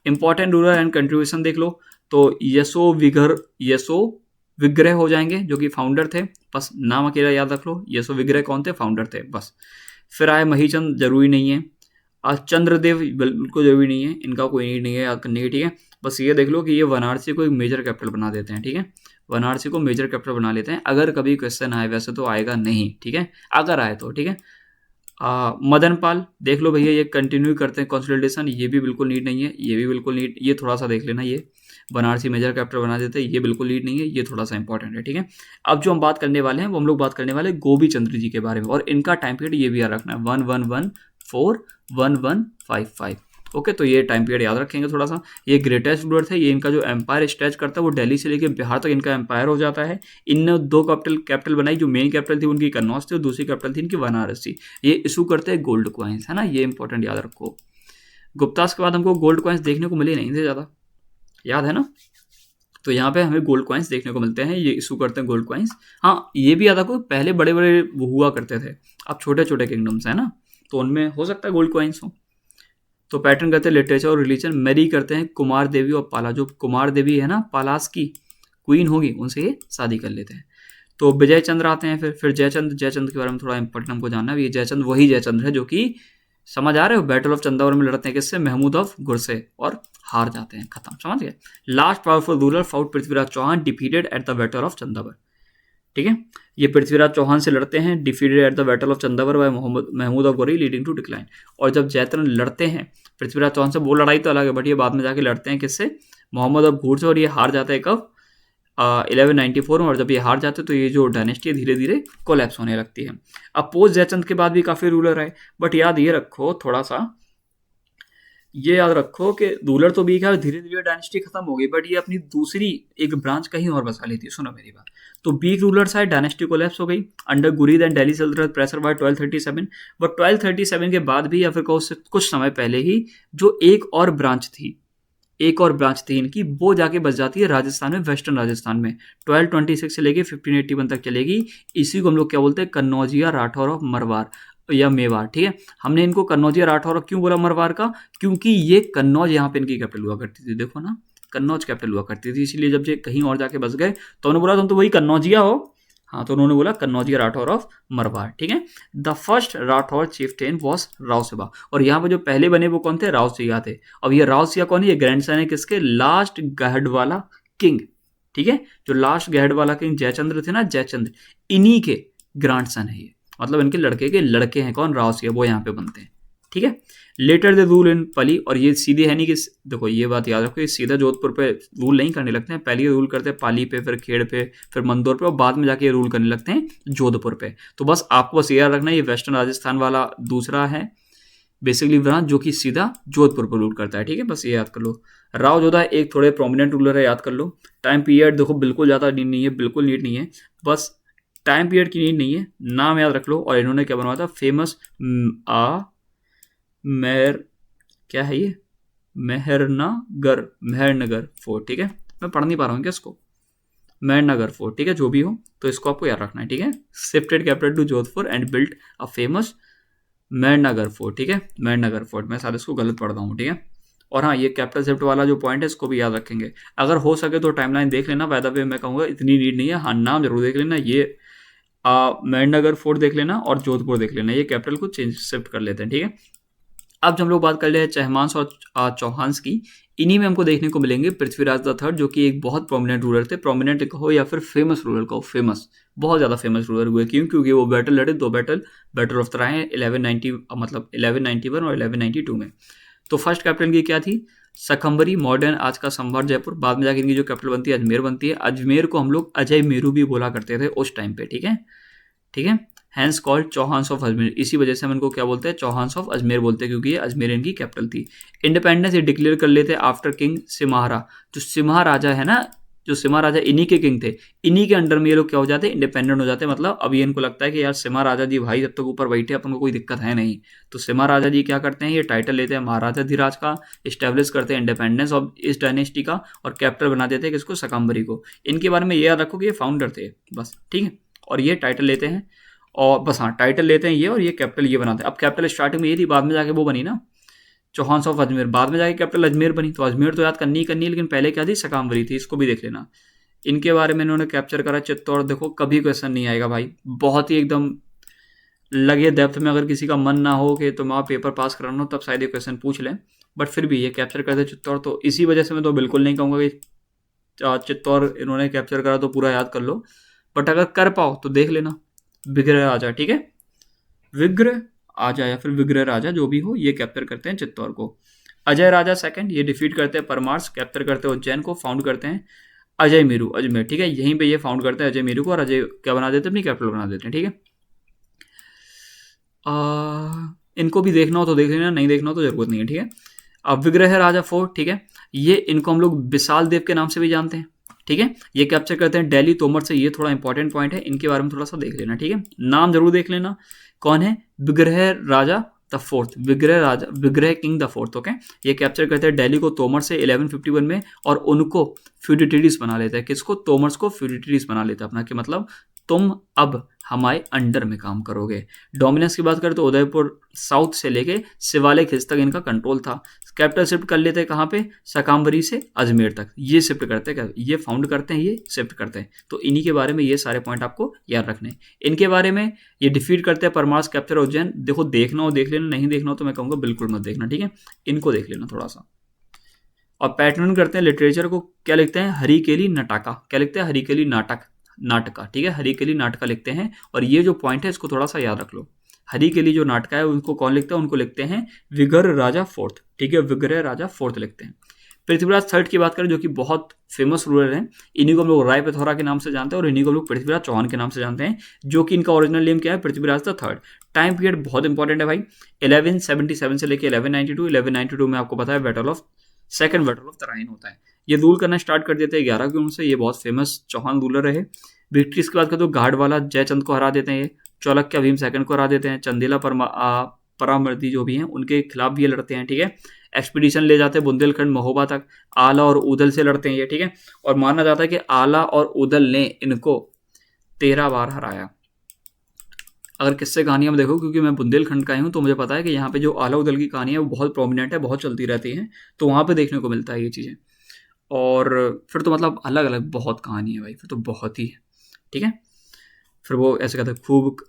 इंपॉर्टेंट रूलर एंड कंट्रीब्यूशन देख लो, तो यशो विग्रह हो जाएंगे जो कि फाउंडर थे, बस नाम अकेला याद रख लो। यशो विग्रह कौन थे, फाउंडर थे, बस। फिर आए महीचंद, जरूरी नहीं है। चंद्रदेव बिल्कुल जरूरी नहीं है, इनका कोई नीड नहीं है याद करने की, ठीक है। बस ये देख लो कि ये वाराणसी को एक मेजर कैपिटल बना देते हैं, ठीक है, वाराणसी को मेजर कैपिटल बना लेते हैं। अगर कभी क्वेश्चन आए, वैसे तो आएगा नहीं, ठीक है, अगर आए तो, ठीक है। मदन पाल देख लो भैया, ये कंटिन्यू करते हैं कंसोलिडेशन, ये भी बिल्कुल नीड नहीं है, ये भी बिल्कुल नीड, ये थोड़ा सा देख लेना, ये बनारसी मेजर कैपिटल बना देते हैं, ये बिल्कुल नीड नहीं है, ये थोड़ा सा इंपॉर्टेंट है, ठीक है। अब जो हम बात करने वाले हैं वो हम लोग बात करने वाले गोभी चंद्र जी के बारे में, और इनका टाइम पीरियड ये भी याद रखना है 1114-1155, ओके। तो ये टाइम पीरियड याद रखेंगे थोड़ा सा। ये ग्रेटेस्ट रूलर थे, ये इनका जो एम्पायर स्ट्रेच करता है वो दिल्ली से लेकर बिहार तक इनका एम्पायर हो जाता है। इनने दो कैपिटल बनाई, जो मेन कैपिटल थी उनकी कन्नौज थी और दूसरी कैपिटल थी इनकी वाराणसी। ये इशू करते हैं गोल्ड कॉइन्स, है ना, ये इंपॉर्टेंट याद रखो। गुप्तास के बाद हमको गोल्ड कॉइन्स देखने को मिले नहीं थे ज़्यादा, याद है ना, तो यहाँ पे हमें गोल्ड कॉइन्स देखने को मिलते हैं, ये इशू करते हैं गोल्ड कॉइन्स। हाँ, ये भी याद रखो, पहले बड़े बड़े वो हुआ करते थे, अब छोटे छोटे किंगडम्स है ना, तो उनमें हो सकता है गोल्ड कॉइन्स हो। तो पैटर्न करते हैं लिटरेचर और रिलीजन, मैरी करते हैं कुमार देवी और पाला, जो कुमार देवी है ना पालास की क्वीन होगी, उनसे ये शादी कर लेते हैं। तो विजय चंद्र आते हैं, फिर जयचंद के बारे में थोड़ा इंपॉर्टेंट हमको जानना है। ये जयचंद वही जयचंद्र है जो कि, समझ आ रहे हो, बैटल ऑफ चंदावर में लड़ते हैं किससे, महमूद ऑफ गुरसे, और हार जाते हैं, खत्म, समझ गए। Last powerful ruler fought Prithviraj Chauhan defeated at the battle of Chandawar, ठीक है। ये पृथ्वीराज चौहान से लड़ते हैं, defeated at the battle of Chandawar by Mahmud of Ghori leading to decline. और जब जयचंद लड़ते हैं पृथ्वीराज चौहान से, वो लड़ाई तो अलग है, बट ये बाद में जाके लड़ते हैं किससे, मोहम्मद ऑफ घूर से, और ये हार जाते हैं कब, 1194 में। और जब ये हार जाते हैं तो ये जो डायनेस्टी है धीरे धीरे कोलैप्स होने लगती है। अब पोस्ट जयचंद के बाद भी काफ़ी रूलर आए, बट याद ये रखो, थोड़ा सा ये याद रखो कि रूलर तो भी है, धीरे धीरे डायनेस्टी खत्म हो गई, बट ये अपनी दूसरी एक ब्रांच कहीं और बसा ली थी। सुनो मेरी बात, तो बीक रूलर्स आए, डायनेस्टी कोलैप्स हो गई अंडर गुरीद एंड दिल्ली सल्तनत प्रेशर बाय 1237। बट 1237 के बाद भी, या फिर कहो उससे कुछ समय पहले ही, जो एक और ब्रांच थी इनकी, वो जाके बच जाती है राजस्थान में, वेस्टर्न राजस्थान में। 1226 से लेके 1581 तक चलेगी। इसी को हम लोग क्या बोलते हैं, कन्नौजिया राठौर ऑफ मरवार। या मेवाड़, ठीक है। हमने इनको कन्नौज या राठौर क्यों बोला मरवार का, क्योंकि ये कन्नौज यहाँ पे इनकी कैपिटल हुआ करती थी, देखो ना कन्नौज कैपिटल हुआ करती थी, इसीलिए जब ये कहीं और जाके बस गए तो उन्होंने बोला तुम तो वही कन्नौजिया हो, हाँ तो उन्होंने बोला कन्नौजिया राठौर ऑफ मरवाड़, ठीक है। The first Rathore chieftain was Rao Siba, और यहाँ पे जो पहले बने वो कौन थे, राव सिया थे। अब ये राव सिया कौन है, ये ग्रैंडसन है किसके, लास्ट गहडवाला किंग, ठीक है। जो लास्ट गहडवाला किंग जयचंद्र थे ना, जयचंद्र, इन्हीं के ग्रैंडसन है ये, मतलब इनके लड़के के लड़के हैं कौन, राव सिया, वो यहाँ पे बनते हैं, ठीक है। लेटर दे रूल इन पली, और ये सीधे है नहीं कि देखो ये बात याद रखो, ये सीधा जोधपुर पे रूल नहीं करने लगते हैं, पहले ये रूल करते हैं पाली पे, फिर खेड़ पे, फिर मंदौर पे, और बाद में जाके ये रूल करने लगते हैं जोधपुर पे। तो बस आपको बस याद रखना, ये वेस्टर्न राजस्थान वाला दूसरा है बेसिकली ब्रांच जो कि सीधा जोधपुर पर रूल करता है, ठीक है, बस ये याद कर लो। राव जोधा एक थोड़े प्रोमिनेंट रूलर है, याद कर लो। टाइम पीरियड देखो बिल्कुल ज़्यादा नीड नहीं है, बिल्कुल नीड नहीं है, बस टाइम पीरियड की नीड नहीं है, नाम याद रख लो। और इन्होंने क्या बनवाया था, फेमस मेहर, क्या है ये, मेहरनगर फोर्ट, ठीक है। मैं पढ़ नहीं पा रहा हूँ क्या इसको, मेहरनगर फोर्ट, ठीक है, जो भी हो तो इसको आपको याद रखना है, ठीक है। Shifted capital to Jodhpur and built a famous Mehrangarh fort, ठीक है, मेहरनगर फोर्ट। मैं सारे इसको गलत पढ़ रहा हूँ, ठीक है। और हाँ, ये कैपिटल शिफ्ट वाला जो पॉइंट है इसको भी याद रखेंगे, अगर हो सके तो टाइमलाइन देख लेना, बाय द वे मैं कहूँगा इतनी नीड नहीं है, हाँ नाम जरूर देख लेना, ये मेहरनगर फोर्ट देख लेना और जोधपुर देख लेना, ये कैपिटल को चेंज शिफ्ट कर लेते हैं, ठीक है। अब हम लोग बात कर ले हैं चहमांस और चौहान्स की, इन्हीं में हमको देखने को मिलेंगे पृथ्वीराज द थर्ड, जो कि एक बहुत प्रोमिनेंट रूलर थे, प्रोमिनेंट कहो या फिर फेमस रूलर कहो, फेमस, बहुत ज़्यादा फेमस रूलर हुए, क्यों, क्योंकि वो बैटल लड़े, दो बैटल ऑफ तराइन 1190 मतलब 1191 और 1192 में। तो फर्स्ट कैपिटल की क्या थी, सकंबरी, मॉडर्न आज का संभार जयपुर, बाद में जाकर इनकी जो कैपिटल बनती है अजमेर बनती है। अजमेर को हम लोग अजय मेरू भी बोला करते थे उस टाइम पे, ठीक है, ठीक है। Hence called Chauhans of Ajmer, इसी वजह से हम इनको क्या बोलते हैं, चौहान्स ऑफ अजमेर बोलते हैं, क्योंकि ये अजमेर इनकी कैपिटल थी। इंडिपेंडेंस ये डिक्लेयर कर लेते आफ्टर किंग सिम्हारा, जो सिम्हा राजा है ना, जो सिम्हा राजा इन्हीं के किंग थे, इन्हीं के अंडर में ये लोग क्या हो जाते हैं, इंडिपेंडेंट हो जाते हैं। मतलब अब ये इनको लगता है कि यार सिम्हा राजा जी भाई जब तक ऊपर बैठे अपन को कोई दिक्कत है नहीं, तो सिम्हा राजा जी क्या करते हैं, ये टाइटल लेते हैं महाराजा धीराज का, इस्टेब्लिश करते हैं इंडिपेंडेंस ऑफ इस डायनेस्टी का, और कैपिटल बना देते हैं किसको, सकंबरी को। इनके बारे में ये याद रखो कि ये फाउंडर थे बस, ठीक है। और ये टाइटल लेते हैं, और बस हाँ टाइटल लेते हैं ये, और ये कैपिटल ये बनाते हैं। अब कैपिटल स्टार्टिंग में ये थी, बाद में जाके वो बनी ना चौहान्स ऑफ अजमेर, बाद में जाके कैपिटल अजमेर बनी, तो अजमेर तो याद करनी ही करनी है, लेकिन पहले क्या थी, सकाम्बरी थी, इसको भी देख लेना। इनके बारे में इन्होंने कैप्चर करा चित्तौड़, देखो कभी क्वेश्चन नहीं आएगा भाई, बहुत ही एकदम लगे डेप्थ में, अगर किसी का मन ना हो कि तुम आप पेपर पास कराना हो तब शायद ये क्वेश्चन पूछ लें, बट फिर भी ये कैप्चर करते चित्तौड़, तो इसी वजह से मैं तो बिल्कुल नहीं कहूँगा कि चित्तौड़ इन्होंने कैप्चर करा तो पूरा याद कर लो, बट अगर कर पाओ तो देख लेना। विग्रह राजा, ठीक है, विग्रह आजा या फिर विग्रह राजा जो भी हो, ये कैप्चर करते हैं चित्तौड़ को। अजय राजा सेकंड, ये डिफीट करते हैं परमार्स, कैप्चर करते हैं उज्जैन को, फाउंड करते हैं अजय मेरू, अजमेर, ठीक है, यहीं पे ये फाउंड करते हैं अजय मेरू को, और अजय क्या बना देते हैं, अपनी कैपिटल बना देते हैं, ठीक है। इनको भी देखना हो तो देख लेना, नहीं देखना हो तो जरूरत नहीं है, ठीक है। अब विग्रह राजा फोर्ट, ठीक है, ये इनको हम लोग विशाल देव के नाम से भी जानते हैं, ठीक है। ये कैप्चर करते हैं दिल्ली तोमर से, ये थोड़ा इंपॉर्टेंट पॉइंट है, इनके बारे में थोड़ा सा देख लेना, ठीक है, नाम जरूर देख लेना। कौन है, विग्रह राजा द फोर्थ, विग्रह राजा, विग्रह किंग द फोर्थ, ओके। ये कैप्चर करते हैं दिल्ली को तोमर से 1151 में, और उनको फ्यूडिटरीज बना लेता है, किसको, तोमर्स को फ्यूडिटरीज बना लेता है अपना, कि मतलब तुम अब हमारे अंडर में काम करोगे। डोमिनेंस की बात करें तो उदयपुर साउथ से लेके शिवालिक हिल्स तक इनका कंट्रोल था। कैपिटल शिफ्ट कर लेते हैं कहाँ पे, सकाम्बरी से अजमेर तक, ये शिफ्ट करते हैं, ये फाउंड करते हैं, ये शिफ्ट करते हैं, तो इन्हीं के बारे में ये सारे पॉइंट आपको याद रखने हैं। इनके बारे में ये डिफीट करते हैं परमार्स, कैप्चर उज्जैन, देखो देखना हो देख लेना, नहीं देखना हो तो मैं कहूँगा बिल्कुल मत देखना, ठीक है, इनको देख लेना थोड़ा सा। और पैटर्न करते हैं लिटरेचर को, क्या लिखते हैं, हरिकेली नटाका, क्या लिखते हैं, हरिकेली नाटका, ठीक है, हरिकेली नाटका लिखते हैं। और ये जो पॉइंट है इसको थोड़ा सा याद रख लो, हरिकेली जो नाटका है उनको कौन लिखता है, उनको लिखते हैं विग्रह राजा फोर्थ, ठीक है, विग्रह राजा फोर्थ लिखते हैं। पृथ्वीराज थर्ड की बात करें जो कि बहुत फेमस रूलर हैं, इन्हीं को हम लोग राय पिथौरा के नाम से जानते हैं, और इन्हीं को हम लोग पृथ्वीराज चौहान के नाम से जानते हैं, जो कि इनका ओरिजिनल नेम क्या है, Prithviraj the third. Time period बहुत इंपॉर्टेंट है भाई, 1177 से लेकर 1192 में आपको पता है सेकंड बैटल ऑफ तराइन होता है। ये रूल करना स्टार्ट कर देते हैं 11 की उम्र से, ये बहुत फेमस चौहान रूलर रहे। विक्ट्रीज की बात करें तो गाढ़वाला जयचंद को हरा देते हैं, ये चौलक्य भीम सेकंड को हरा देते हैं, चंदेला परामर्दी जो भी हैं उनके खिलाफ भी ये लड़ते हैं, ठीक है। एक्सपीडिशन ले जाते हैं बुंदेलखंड महोबा तक, आला और उदल से लड़ते हैं ये, ठीक है। और माना जाता है कि आला और उदल ने इनको 13 बार हराया, अगर किस्से कहानियाँ में देखो, क्योंकि मैं बुंदेलखंड का ही हूँ तो मुझे पता है कि यहाँ पे जो आला उदल की कहानी है वो बहुत प्रोमिनेंट है, बहुत चलती रहती है, तो वहाँ पे देखने को मिलता है ये चीज़ें। और फिर तो मतलब अलग अलग बहुत कहानी है भाई, फिर तो बहुत ही है। ठीक है, फिर वो ऐसे कहते हैं खूब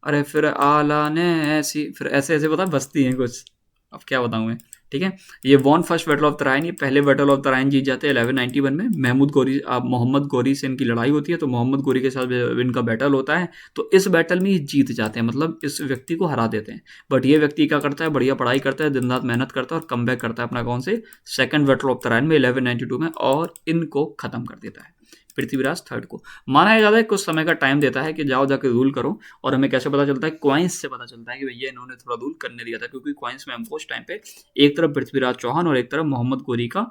अरे फिर आला ने ऐसी, फिर ऐसे ऐसे पता बसती हैं कुछ, अब क्या बताऊँ मैं। ठीक है, ये won first battle of Tarain, ये पहले बैटल ऑफ तराइन जीत जाते हैं 1191 में। मोहम्मद गौरी से इनकी लड़ाई होती है, तो मोहम्मद गौरी के साथ इनका बैटल होता है, तो इस बैटल में ये जीत जाते हैं, मतलब इस व्यक्ति को हरा देते हैं। बट ये व्यक्ति क्या करता है, बढ़िया पढ़ाई करता है, दिन रात मेहनत करता है और कम बैक करता है अपना कौन से सेकंड बैटल ऑफ तराइन में 1192 में, और इनको खत्म कर देता है पृथ्वीराज थर्ड को। माना जाता है कुछ समय का टाइम देता है कि जाओ जाके रूल करो, और हमें कैसे पता चलता है, क्वाइंस से पता चलता है कि भैया इन्होंने थोड़ा रूल करने दिया था, क्योंकि क्वाइंस में हमको उस टाइम पे एक तरफ पृथ्वीराज चौहान और एक तरफ मोहम्मद गोरी का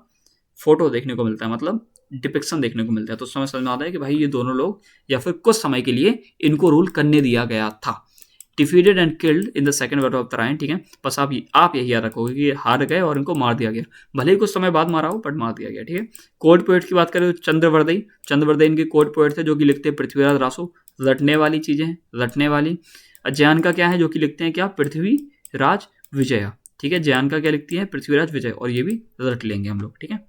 फोटो देखने को मिलता है, मतलब डिपिक्शन देखने को मिलता है, तो उस समय समझ में आता है कि भाई ये दोनों लोग या फिर कुछ समय के लिए इनको रूल करने दिया गया था। Defeated and killed in the second battle of Tarain. ठीक है, बस आप यही याद रखोगे कि हार गए और इनको मार दिया गया, भले ही कुछ समय बाद मारा हो बट मार दिया गया। ठीक है, कोर्ट पोएट की बात करें तो चंद्रवर्दई इनके कोर्ट पोएट थे, जो कि लिखते हैं पृथ्वीराज रासो, रटने वाली चीजें हैं, रटने वाली। जयान का क्या है, जो कि लिखते हैं क्या, पृथ्वीराज विजया। ठीक है, जयान का क्या लिखती है, पृथ्वीराज विजय, और ये भी रट लेंगे हम लोग। ठीक है,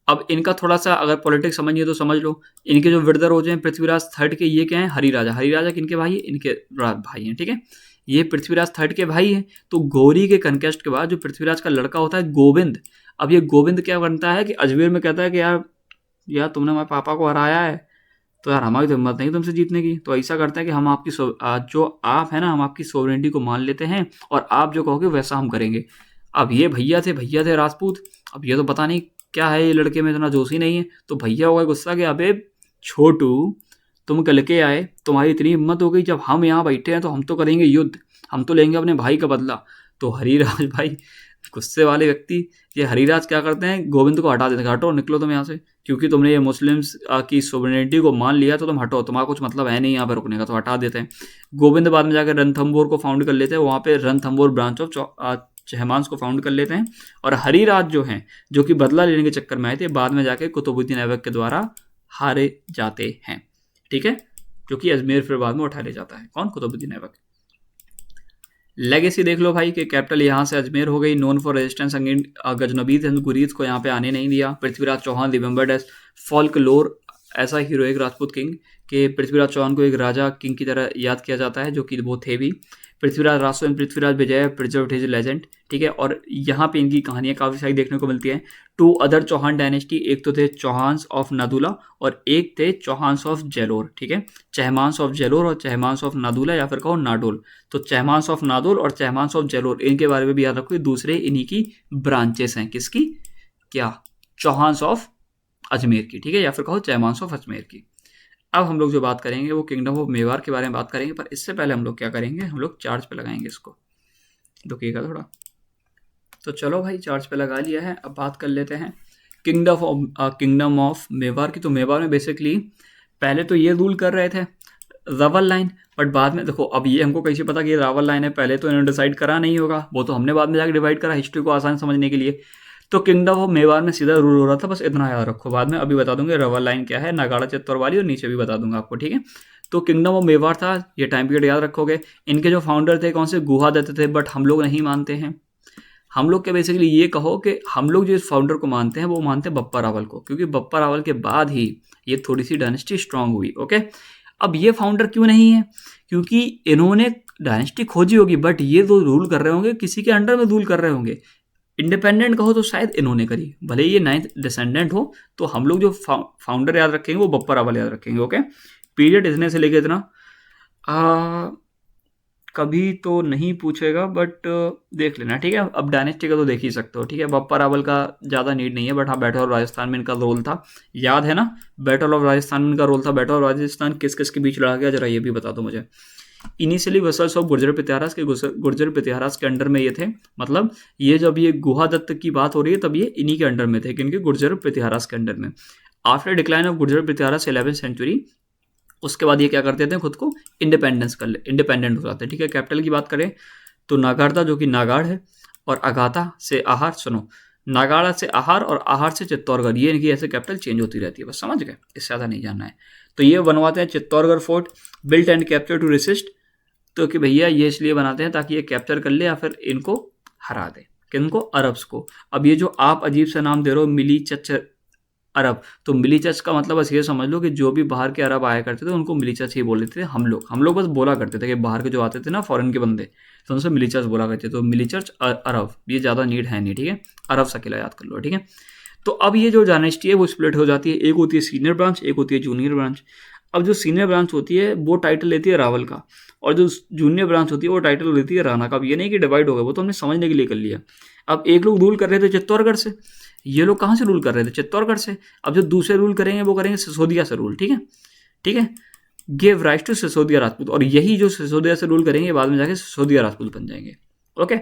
अब इनका थोड़ा सा अगर पॉलिटिक्स समझिए तो समझ लो, इनके जो विरदर हो जाए पृथ्वीराज थर्ड के, ये क्या है, हरिराजा किनके भाई है, इनके भाई हैं। ठीक है, ये पृथ्वीराज थर्ड के भाई हैं। तो गौरी के कंकेस्ट के बाद जो पृथ्वीराज का लड़का होता है गोविंद, अब ये गोविंद क्या बनता है कि अजमेर में कहता है कि यार तुमने हमारे पापा को हराया है, तो यार हमारी तो हिम्मत नहीं तुमसे जीतने की, तो ऐसा करता है कि हम आपकी जो आप है ना, हम आपकी सोवरेनिटी को मान लेते हैं, और आप जो कहोगे वैसा हम करेंगे। अब ये भैया थे राजपूत, अब ये तो पता नहीं क्या है, ये लड़के में इतना जोश ही नहीं है, तो भैया हो गए गुस्सा कि अबे छोटू तुम कल के आए, तुम्हारी इतनी हिम्मत हो गई, जब हम यहाँ बैठे हैं तो हम तो करेंगे युद्ध, हम तो लेंगे अपने भाई का बदला। तो हरिराज भाई गुस्से वाले व्यक्ति, ये हरिराज क्या करते हैं, गोविंद को हटा देते हैं, हटो निकलो तुम यहाँ से, क्योंकि तुमने ये मुस्लिम्स की सोवरेनिटी को मान लिया, तो तुम हटो, तुम्हारा कुछ मतलब है नहीं यहाँ पर रुकने का, तो हटा देते हैं। गोविंद बाद में जाकर रणथंबोर को फाउंड कर लेते हैं, वहाँ पे रणथंबोर ब्रांच ऑफ चहमांस को फाउंड कर लेते हैं। और हरिराज जो हैं, जो कि बदला लेने के चक्कर में आए थे, बाद में जाके कुतुबुद्दीन ऐबक के द्वारा हारे जाते हैं। ठीक है, जो कि अजमेर फिर बाद में उठा ले जाता है, कौन, कुतुबुद्दीन ऐबक। लेगेसी देख लो भाई कि कैपिटल यहाँ से अजमेर हो गई, known for resistance against Ghaznavid and Ghurid को यहाँ पे आने नहीं दिया। Prithviraj Chauhan remembered as folklore, ऐसा हीरोइक राजपूत किंग के पृथ्वीराज चौहान को एक राजा किंग की तरह याद किया जाता है, जो कि वो थे भी। Prithviraj Raso and Prithviraj Vijay preserved his legend. ठीक है, और यहाँ पे इनकी कहानियाँ काफ़ी सारी देखने को मिलती हैं। टू अदर चौहान डायनेस्टी, एक तो थे चौहान्स ऑफ नादुला और एक थे चौहान्स ऑफ जेलोर। ठीक है, चहमांस ऑफ जेलोर और चहमांस ऑफ नादुला, या फिर कहो नाडोल। तो चहमांस ऑफ नादोल और चहमांस ऑफ जेलोर, इनके बारे में भी याद रखो, दूसरे इन्हीं की ब्रांचेस हैं, किसकी, क्या, चौहान्स ऑफ अजमेर की। ठीक है, या फिर कहो चहमांस ऑफ अजमेर की। अब हम लोग जो बात करेंगे वो किंगडम ऑफ मेवाड़ के बारे में बात करेंगे, पर इससे पहले हम लोग क्या करेंगे, हम लोग चार्ज पे लगाएंगे इसको, रुकिएगा थोड़ा। तो चलो भाई, चार्ज पे लगा लिया है, अब बात कर लेते हैं किंगडम ऑफ मेवाड़ की। तो मेवाड़ में बेसिकली पहले तो ये रूल कर रहे थे रावल लाइन, बट बाद में देखो, अब ये हमको कैसे पता कि ये रावल लाइन है, पहले तो इन्होंने डिसाइड करा नहीं होगा, वो तो हमने बाद में जाकर डिवाइड करा हिस्ट्री को आसान समझने के लिए। तो किंगडम ऑफ मेवाड़ में सीधा रूल हो रहा था, बस इतना याद रखो, बाद में अभी बता दूंगे रावल लाइन क्या है, नागाड़ा चित्तौड़ वाली, और नीचे भी बता दूंगा आपको। ठीक है, तो किंगडम ऑफ मेवाड़ था, ये टाइम पीरियड याद रखोगे। इनके जो फाउंडर थे कौन से, गुहा दत्त थे, बट हम लोग नहीं मानते हैं। हम लोग क्या बेसिकली ये कहो कि हम लोग जो इस फाउंडर को मानते हैं वो मानते हैं बप्पा रावल को, क्योंकि बप्पा रावल के बाद ही ये थोड़ी सी डायनेस्टी स्ट्रांग हुई। ओके, अब ये फाउंडर क्यों नहीं है, क्योंकि इन्होंने डायनेस्टी खोजी होगी, बट ये तो रूल कर रहे होंगे, किसी के अंडर में रूल कर रहे होंगे। इंडिपेंडेंट कहो तो शायद इन्होंने करी, भले ये 9th डिसेंडेंट हो, तो हम लोग जो फाउंडर याद रखेंगे वो बप्पा रावल याद रखेंगे। ओके, पीरियड इतने से लेके इतना कभी तो नहीं पूछेगा, बट देख लेना। ठीक है, अब डायनेस्टी का तो देख ही सकते हो। ठीक है, बप्पा रावल का ज़्यादा नीड नहीं है, बट हाँ, बैटल ऑफ राजस्थान में इनका रोल था, याद है ना, बैटल ऑफ राजस्थान में इनका रोल था। बैटल ऑफ राजस्थान किस किस के बीच लड़ा गया, जरा ये भी बता दो मुझे। Initially vessels of Gurjar Pratiharas के अंडर में ये थे, मतलब ये जब ये गुहा दत्त की बात हो रही है तब ये इन्हीं के अंडर में थे, किनके, गुर्जर प्रत्यारास के अंडर में। After decline of Gurjar Pratiharas 11th century, उसके बाद ये क्या करते थे, खुद को इंडिपेंडेंट हो जाते हैं। ठीक है, कैपिटल की बात करें तो नागार्ता, जो कि नागाड़ है, और अगाथा से आहार, सुनो, नागाड़ा से आहार और आहार से चित्तौड़गढ़, ये इनकी ऐसे कैपिटल चेंज होती रहती है, बस समझ गए, इससे ज़्यादा नहीं जानना है। तो ये बनवाते हैं Chittorgarh fort, built and capture to resist, तो कि भैया ये इसलिए बनाते हैं ताकि ये कैप्चर कर ले या फिर इनको हरा दे, किनको, अरब्स को। अब ये जो आप अजीब सा नाम दे रहे हो मिली चच अरब, तो मिली चच का मतलब बस ये समझ लो कि जो भी बाहर के अरब आया करते थे उनको मिली चच ही बोल देते थे। हम लोग बस बोला करते थे कि बाहर के जो आते थे ना फॉरेन के बंदे, तो उनसे मिली चच बोला करते थे। तो मिली चच अरब, ये ज़्यादा नीड है नहीं, ठीक है, अरब सकीला याद कर लो, ठीक है। तो अब ये जो डायनेस्टी है वो स्प्लिट हो जाती है, एक होती है सीनियर ब्रांच, एक होती है जूनियर ब्रांच। अब जो सीनियर ब्रांच होती है वो टाइटल लेती है रावल का, और जो जूनियर ब्रांच होती है वो टाइटल लेती है राणा का। अब ये नहीं कि डिवाइड हो गया, वो तो हमने समझने के लिए कर लिया। अब एक लोग रूल कर रहे थे चित्तौड़गढ़ से, ये लोग कहाँ से रूल कर रहे थे, चित्तौड़गढ़ से। अब जो दूसरे रूल करेंगे वो करेंगे सिसोदिया से रूल, ठीक है, ठीक है, give right to Sisodia Rajput, और यही जो सिसोदिया से रूल करेंगे बाद में जाके सिसोदिया राजपूत बन जाएंगे, ओके।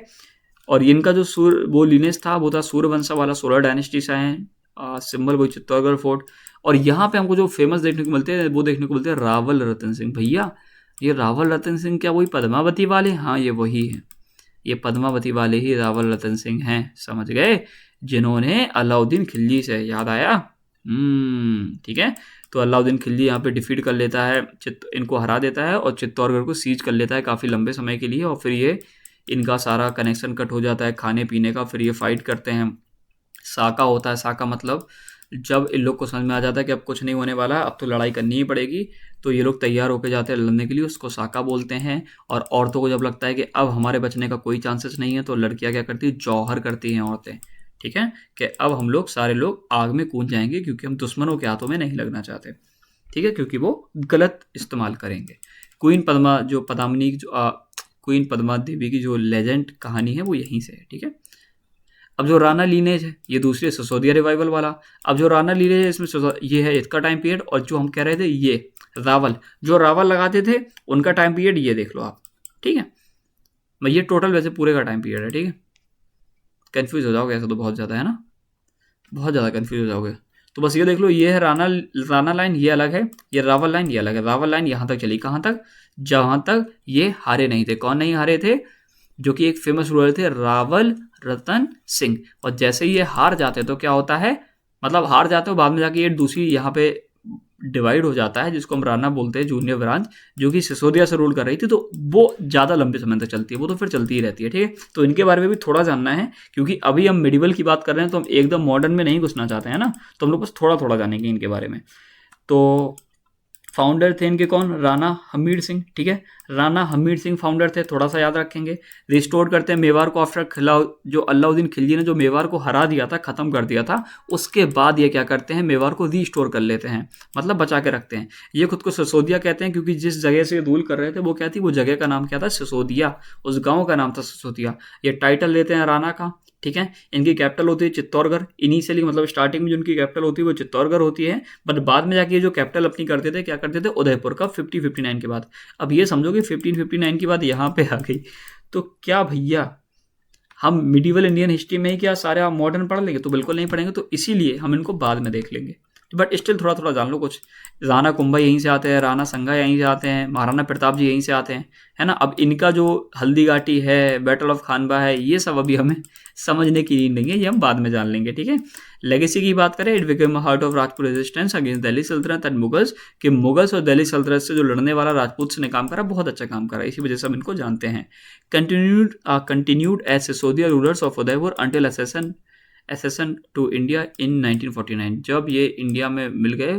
और इनका जो वो लिनेज था वो था सूर्यवंश वाला, 16 डायनेस्टी से आए हैं, सिंबल वही चित्तौड़गढ़ फोर्ट। और यहाँ पे हमको जो फेमस देखने को मिलते हैं वो देखने को मिलते हैं रावल रतन सिंह। भैया ये रावल रतन सिंह क्या वही पद्मावती वाले, हाँ ये वही है, ये पद्मावती वाले ही रावल रतन सिंह हैं, समझ गए, जिन्होंने अलाउद्दीन खिलजी से, याद आया, ठीक है। तो अलाउद्दीन खिलजी यहाँ पे डिफीट कर लेता है, इनको हरा देता है और चित्तौड़गढ़ को सीज कर लेता है काफ़ी लंबे समय के लिए, और फिर ये इनका सारा कनेक्शन कट हो जाता है खाने पीने का। फिर ये फाइट करते हैं, साका होता है, साका मतलब जब इन लोग को समझ में आ जाता है कि अब कुछ नहीं होने वाला है, अब तो लड़ाई करनी ही पड़ेगी, तो ये लोग तैयार होकर जाते हैं लड़ने के लिए, उसको साका बोलते हैं। और औरतों को जब लगता है कि अब हमारे बचने का कोई चांसेस नहीं है, तो लड़कियां क्या करती है, जौहर करती हैं औरतें, ठीक है, कि अब हम लोग सारे लोग आग में कूद जाएंगे क्योंकि हम दुश्मनों के हाथों में नहीं लगना चाहते, ठीक है, क्योंकि वो गलत इस्तेमाल करेंगे। क्वीन पद्मा जो पद्मावनी जो क्वीन पद्मा देवी की जो लेजेंड कहानी है वो यहीं से है, ठीक है। अब जो राणा लीनेज है ये दूसरे सिसोदिया रिवाइवल वाला। अब जो राणा लीनेज है इसमें ये है इसका टाइम पीरियड, और जो हम कह रहे थे ये रावल, जो रावल लगाते थे उनका टाइम पीरियड ये देख लो आप, ठीक है। मैं ये टोटल वैसे पूरे का टाइम पीरियड है, ठीक है। कंफ्यूज हो जाओगे ऐसा तो बहुत ज़्यादा, है ना, बहुत ज़्यादा कंफ्यूज हो जाओगे। तो बस ये देख लो, ये है राणा लाइन, ये अलग है, ये रावल लाइन, ये अलग है। रावल लाइन यहाँ तक चली, कहाँ तक, जहाँ तक ये हारे नहीं थे। कौन नहीं हारे थे, जो कि एक फेमस रूलर थे रावल रतन सिंह। और जैसे ही ये हार जाते तो क्या होता है, मतलब हार जाते हो बाद में जाके ये दूसरी यहाँ पे डिवाइड हो जाता है, जिसको हम राणा बोलते हैं, जूनियर ब्रांच, जो कि सिसोदिया से रूल कर रही थी, तो वो ज़्यादा लंबे समय तक चलती है, वो तो फिर चलती ही रहती है, ठीक है। तो इनके बारे में भी थोड़ा जानना है, क्योंकि अभी हम मिडिवल की बात कर रहे हैं, तो हम एकदम मॉडर्न में नहीं घुसना चाहते हैं ना, तो हम लोग बस थोड़ा थोड़ा जानेंगे इनके बारे में। तो फाउंडर थे इनके कौन, राणा हमीर सिंह, ठीक है, राणा हमीर सिंह फाउंडर थे, थोड़ा सा याद रखेंगे। रिस्टोर करते हैं मेवाड़ को आफ्टर जो अलाउद्दीन खिलजी ने जो मेवाड़ को हरा दिया था, खत्म कर दिया था, उसके बाद ये क्या करते हैं, मेवाड़ को रीस्टोर कर लेते हैं, मतलब बचा के रखते हैं। ये खुद को सिसोदिया कहते हैं, क्योंकि जिस जगह से रूल कर रहे थे वो क्या थी, वो जगह का नाम क्या था, सिसोदिया, उस गाँव का नाम था सिसोदिया। ये टाइटल लेते हैं राणा का, ठीक है। इनकी कैपिटल होती है चित्तौड़गढ़, इनिशियली मतलब स्टार्टिंग में जो इनकी कैपिटल होती है वो चित्तौड़गढ़ होती है, बट बाद में जाके जो कैपिटल अपनी करते थे क्या करते थे, उदयपुर का 1559 के बाद। अब ये समझो कि 1559 के बाद यहाँ पे आ गई, तो क्या भैया हम मिडिवल इंडियन हिस्ट्री में ही क्या सारे आप मॉडर्न पढ़ लेंगे, तो बिल्कुल नहीं पढ़ेंगे, तो इसीलिए हम इनको बाद में देख लेंगे, बट स्टिल थोड़ा थोड़ा जान लो कुछ। राणा कुंभा यहीं से आते हैं, राणा संगा यहीं से आते हैं, महाराणा प्रताप जी यहीं से आते हैं, है ना। अब इनका जो हल्दी घाटी है, बैटल ऑफ खानबा है, ये सब अभी हमें समझने की नीड नहीं है, ये हम बाद में जान लेंगे, ठीक है। लेगेसी की बात करें, it became heart of Rajput resistance against Delhi सल्तनत एंड मुगल्स, कि मुगल्स और दिल्ली सल्तनत से जो लड़ने वाला राजपूत ने काम करा, बहुत अच्छा काम करा, इसी वजह से हम इनको जानते हैं। Continued as Sisodia rulers of Udaipur until accession to India in 1949, जब ये इंडिया में मिल गए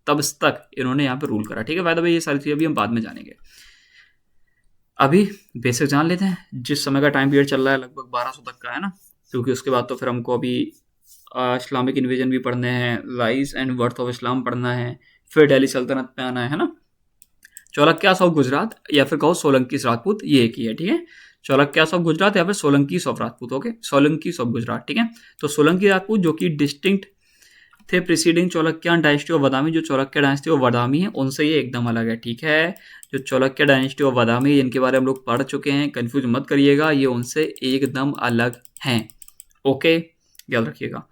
तब तक इन्होंने यहाँ पे रूल करा, ठीक है। बाय द वे ये सारी चीज़ें अभी हम बाद में जानेंगे, अभी बेसिक जान लेते हैं। जिस समय का टाइम पीरियड चल रहा है लगभग 1200 तक का है ना, क्योंकि उसके बाद तो फिर हमको अभी इस्लामिक इन्वेजन भी पढ़ने हैं, rise and birth of Islam पढ़ना है, फिर दिल्ली सल्तनत पे आना है ना। चालुक्यास ऑफ गुजरात या फिर कहो सोलंकीस राजपूत, ये एक ही है, ठीक है। चालुक्यास ऑफ गुजरात या फिर Solankis of Rajput, okay, Solankis of Gujarat, ठीक है। तो सोलंकी राजपूत जो कि डिस्टिंक्ट थे preceding Chalukyan dynasty of Badami, जो चालुक्य डायनेस्टी ऑफ बादामी है उनसे ये एकदम अलग है, ठीक है। जो चालुक्य डायनेस्टी ऑफ बादामी इनके बारे में हम लोग पढ़ चुके हैं, कंफ्यूज मत करिएगा, ये उनसे एकदम अलग हैं, ओके, याद रखिएगा।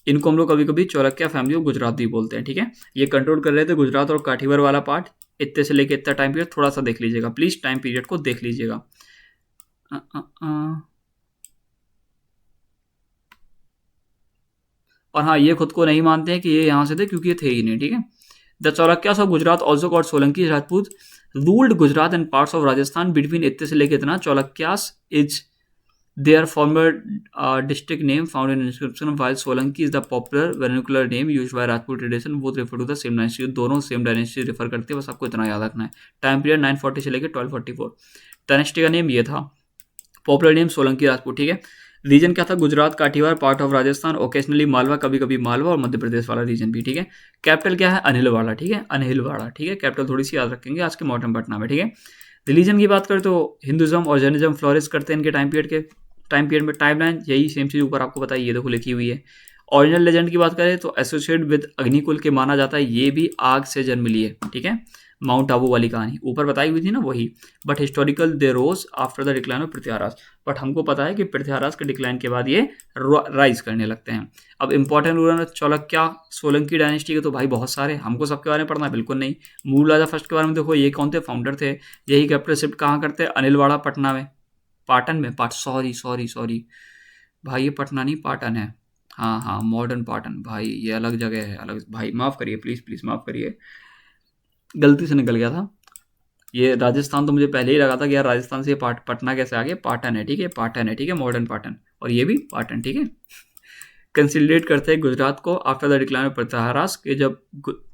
इनको हम लोग कभी कभी चालुक्य फैमिली ऑफ गुजरात भी बोलते हैं, ठीक है। ये कंट्रोल कर रहे थे गुजरात और काठीवर वाला पार्ट, इतने से लेके इतना टाइम पीरियड थोड़ा सा देख लीजिएगा प्लीज, टाइम पीरियड को देख लीजिएगा। और हाँ, ये खुद को नहीं मानते हैं कि ये यहाँ से थे क्योंकि ये थे ही नहीं, ठीक है। The Chalukyas of Gujarat also called Solanki Rajput ruled Gujarat and parts of Rajasthan between इतने से लेके इतना। Chalukyas is their former district name found in inscription, while Solanki is the popular vernacular name used by Rajput tradition. Both refer to the same dynasty. दोनों same dynasty refer करते हैं, बस आपको इतना याद रखना है। टाइम पीरियड 940 से लेकर 1244। डायनेस्टी का नेम ये था, पॉपुलर नेम सोलंकी राजपूत, ठीक है। रीजन क्या था? Gujarat, Kathiawar, part of Rajasthan, occasionally Malwa, कभी कभी मालवा और मध्य प्रदेश वाला रीजन भी, ठीक है। कैपिटल क्या है? अनहिलवाड़ा, ठीक है, अनहिलवाड़ा, ठीक है। कैपिटल थोड़ी सी याद रखेंगे आज के मॉडर्न पटना में, ठीक है। रिलीजन की बात करें तो हिंदुज्म और जैनिज्म फ्लोरिश करते हैं इनके टाइम पीरियड में। टाइमलाइन यही सेम चीज़ ऊपर आपको बताइए, ये देखो लिखी हुई है। ओरिजिनल लेजेंड की बात करें तो एसोसिएट विद अग्निकुल के माना जाता है, ये भी आग से जन्म लिए, ठीक है। माउंट आबू वाली कहानी ऊपर बताई हुई थी ना, वही। But historical they rose after the decline of Prithviraj. But हमको पता है कि पृथ्वीराज के डिक्लाइन के बाद ये राइज करने लगते हैं। अब important ruler Chalukya Solanki dynasty के तो भाई बहुत सारे, हमको सबके बारे में पढ़ना बिल्कुल नहीं। मूल राजा फर्स्ट के बारे में देखो, ये कौन थे? फाउंडर थे। यही कैपिटल शिफ्ट कहाँ करते हैं? अनिलवाड़ा, पटना में, पाटन में, सॉरी भाई, ये पटना नहीं पाटन है। हाँ हाँ, मॉडर्न पाटन भाई, ये अलग जगह है, अलग भाई, माफ़ करिए, प्लीज़ माफ़ करिए, गलती से निकल गया था। ये राजस्थान तो मुझे पहले ही लगा था कि यार राजस्थान से पटना कैसे आ गया। पाटन है, ठीक है, पाटन है, ठीक है, मॉडर्न पाटन, और ये भी पाटन, ठीक है। कंसिडरेट करते हैं गुजरात को after the decline of Prithviraj के, जब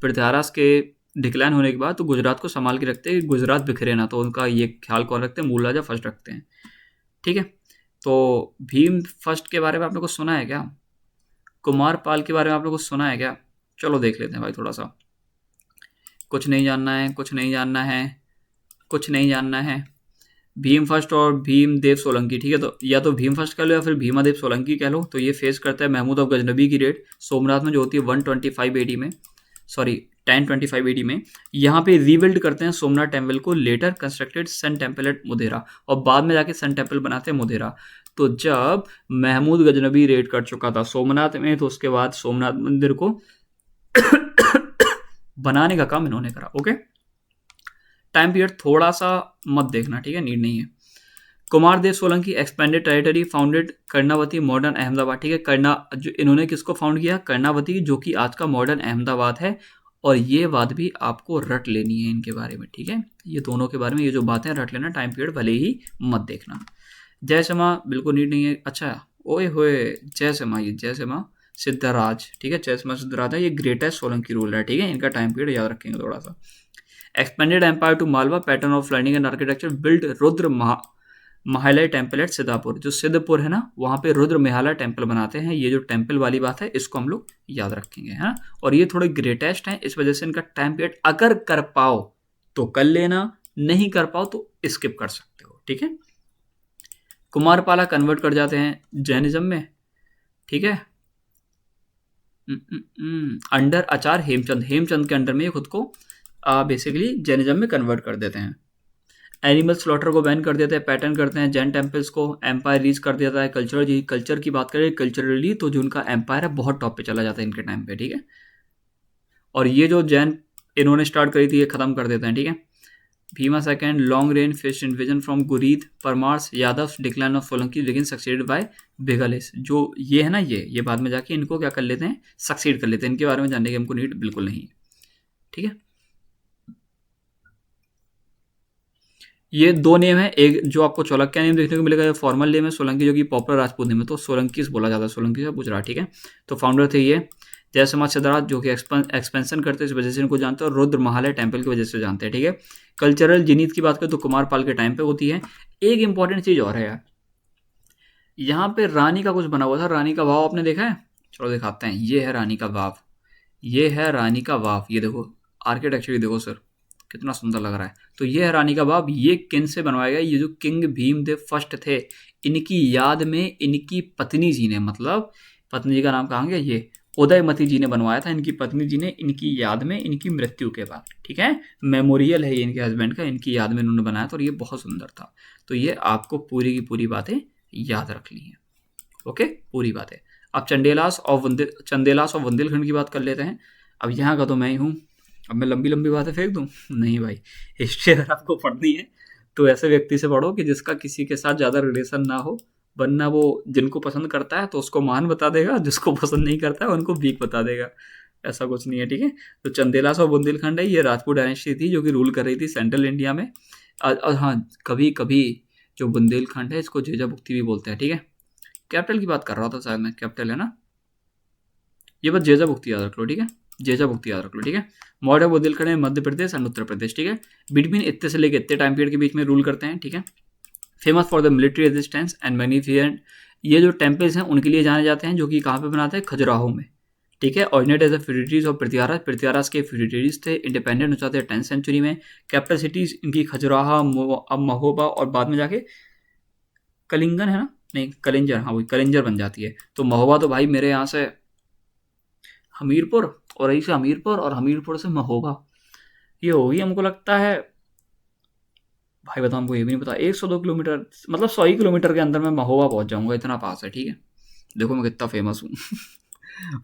पृथ्वीराज के डिक्लाइन होने के बाद तो गुजरात को संभाल के रखते हैं कि गुजरात बिखरे ना, तो उनका ये ख्याल कौन रखते हैं? मूल राजा फर्स्ट रखते हैं, ठीक है। तो भीम फर्स्ट के बारे में आप लोग को सुना है क्या? कुमार पाल के बारे में आप लोग को सुना है क्या? चलो देख लेते हैं भाई थोड़ा सा। कुछ नहीं जानना है, कुछ नहीं जानना है, कुछ नहीं जानना है। भीम फर्स्ट और भीम देव सोलंकी, ठीक है। तो या तो भीम फर्स्ट कह लो या फिर भीमादेव सोलंकी कह लो। तो ये फेस करता है महमूद ऑफ गजनबी की रेड सोमनाथ में, जो होती है 125 AD में, सॉरी 1025 AD में। यहाँ पे रीबिल्ड करते हैं सोमनाथ टेम्पल को, later constructed sun temple at Modhera, और बाद में जाके सन टेम्पल बनाते हैं मुदेरा। तो जब महमूद गजनबी रेड कर चुका था सोमनाथ में, तो उसके बाद सोमनाथ मंदिर को बनाने का काम इन्होंने करा, ओके। टाइम पीरियड थोड़ा सा मत देखना, ठीक है, नीड नहीं है। Kumar Dev Solanki expanded territory, founded Karnavati, modern Ahmedabad, ठीक है। जो इन्होंने किसको फाउंड किया? कर्णावती, जो कि आज का मॉडर्न अहमदाबाद है। और ये बात भी आपको रट लेनी है इनके बारे में, ठीक है। ये दोनों के बारे में ये जो बातें रट लेना, टाइम पीरियड भले ही मत देखना। जय माँ बिल्कुल नीड नहीं है। अच्छा, ओए होए, जय माँ, ये जय माँ सिद्धराज, ठीक है, जय माँ सिद्धराज है, ये ग्रेटेस्ट सोलंकी रूलर है, ठीक है। इनका टाइम पीरियड याद रखेंगे थोड़ा सा। Expanded empire to Malwa, pattern of learning and architecture, build Rudra Mahalaya temple at Siddhapur. जो सिद्धपुर है ना, वहाँ पे रुद्र महालय टेम्पल बनाते हैं। ये जो टेम्पल वाली बात है, इसको हम लोग याद रखेंगे, है ना। और ये थोड़े ग्रेटेस्ट हैं, इस वजह से इनका टाइम पीरियड अगर कर पाओ तो कर लेना, नहीं कर पाओ तो स्किप कर सकते हो, ठीक है। कुमारपाला कन्वर्ट कर जाते हैं जैनिज्म में, ठीक है। अंडर आचार्य हेमचंद के अंडर में ये खुद को बेसिकली जैनिज्म में कन्वर्ट कर देते हैं। एनिमल स्लॉटर को बैन कर देते हैं, पैटर्न करते हैं जैन टेम्पल्स को, एम्पायर रीच कर देता है। कल्चर की बात करें कल्चरली, तो जो उनका एम्पायर है बहुत टॉप पे चला जाता है इनके टाइम पे, ठीक है। और ये जो जैन इन्होंने स्टार्ट करी थी, ये खत्म कर देते हैं, ठीक है। Bhima second long reign faced invasion from Ghurid, Paramars, Yadav, decline of Solanki, लेकिन सक्सीडेड बाय भिगलेस। जो ये है ना, ये बाद में जाके इनको क्या कर लेते हैं? सक्सीड कर लेते हैं। इनके बारे में जानने की हमको नीड बिल्कुल नहीं है, ठीक है। ये दो नेम है, एक जो आपको चालुक्य नेम देखने को मिलेगा, ये फॉर्मल नेम है सोलंकी, जो कि पॉपुलर राजपूत नेम है, तो सोलंकी बोला जाता है, सोलंकी से गुजरात, ठीक है। तो फाउंडर थे ये जय समाज सिद्धराज, जो कि एक्सपेंशन करते हैं, इस वजह से इनको जानते हैं, और रुद्र महालय टेम्पल की वजह से जानते हैं, ठीक है। कल्चरल जीनीत की बात करें तो कुमार पाल के टाइम पे होती है। एक इंपॉर्टेंट चीज़ और है यार, यहाँ पे रानी का कुछ बना हुआ था, रानी का वाव आपने देखा है? चलो दिखाते हैं। ये है रानी का वाव, ये है रानी का वाव, ये देखो आर्किटेक्चर देखो सर, कितना सुंदर लग रहा है। तो ये है रानी का वाव। ये किन से बनवाया गया? ये जो किंग भीमदेव फर्स्ट थे, इनकी याद में इनकी पत्नी जी ने, मतलब पत्नी जी का नाम कहाँ गया? ये उदयमती जी ने बनवाया था, इनकी पत्नी जी ने, इनकी याद में, इनकी मृत्यु के बाद, ठीक है। मेमोरियल है ये इनके हस्बैंड का, इनकी याद में इन्होंने बनाया था, और ये बहुत सुंदर था। तो ये आपको पूरी की पूरी बातें याद रख ली हैं, ओके, पूरी बातें। अब चंदेलास और बुंदेलखंड की बात कर लेते हैं। अब यहाँ का तो मैं ही हूँ, अब मैं लंबी लंबी बातें फेंक दूँ? नहीं भाई, हिस्ट्री अगर आपको पढ़नी है तो ऐसे व्यक्ति से पढ़ो कि जिसका किसी के साथ ज़्यादा रिलेशन ना हो, वरना वो जिनको पसंद करता है तो उसको महान बता देगा, जिसको पसंद नहीं करता है उनको वीक बता देगा। ऐसा कुछ नहीं है, ठीक है। तो चंदेलास और बुंदेलखंड है, ये राजपूत डायनेस्टी थी जो कि रूल कर रही थी सेंट्रल इंडिया में। और हाँ, कभी कभी जो बुंदेलखंड है इसको जेजाभुक्ती भी बोलते हैं, ठीक है। कैपिटल की बात कर रहा था शायद मैं, कैपिटल है ना, ये बस जेजाभुक्ती याद रख लो, ठीक है। जेजाभुक्ती याद रख लो, ठीक है। मॉडर्न बुंदेलखंड है मध्य प्रदेश एंड उत्तर प्रदेश, ठीक है। बिटवीन इतने से लेकर इतने टाइम पीरियड के बीच में रूल करते हैं, ठीक है। Famous for the military resistance and magnificent, ये जो टेम्पल्स हैं उनके लिए जाने जाते हैं, जो कि कहाँ पे बनाते हैं, खजुराहो में, ठीक है। Ordinate as a feudatories of Prithviraj, Prithviraj के फ्यूडिटरीज थे, इंडिपेंडेंट हो जाते हैं 10th सेंचुरी में। कैपिटल सिटीज इनकी खजुराहो, अब महोबा, और बाद में जाके कलिंगन है ना, नहीं कलिंजर, हाँ वही कलिंजर बन जाती है। तो महोबा तो भाई मेरे यहाँ से हमीरपुर, और यहीं से हमीरपुर, और हमीरपुर से महोबा, ये होगी हमको लगता है, भाई बताओ हमको ये भी नहीं पता, 102 किलोमीटर, मतलब 100 ही किलोमीटर के अंदर मैं महोबा पहुंच जाऊंगा, इतना पास है, ठीक है। देखो मैं कितना फेमस हूँ।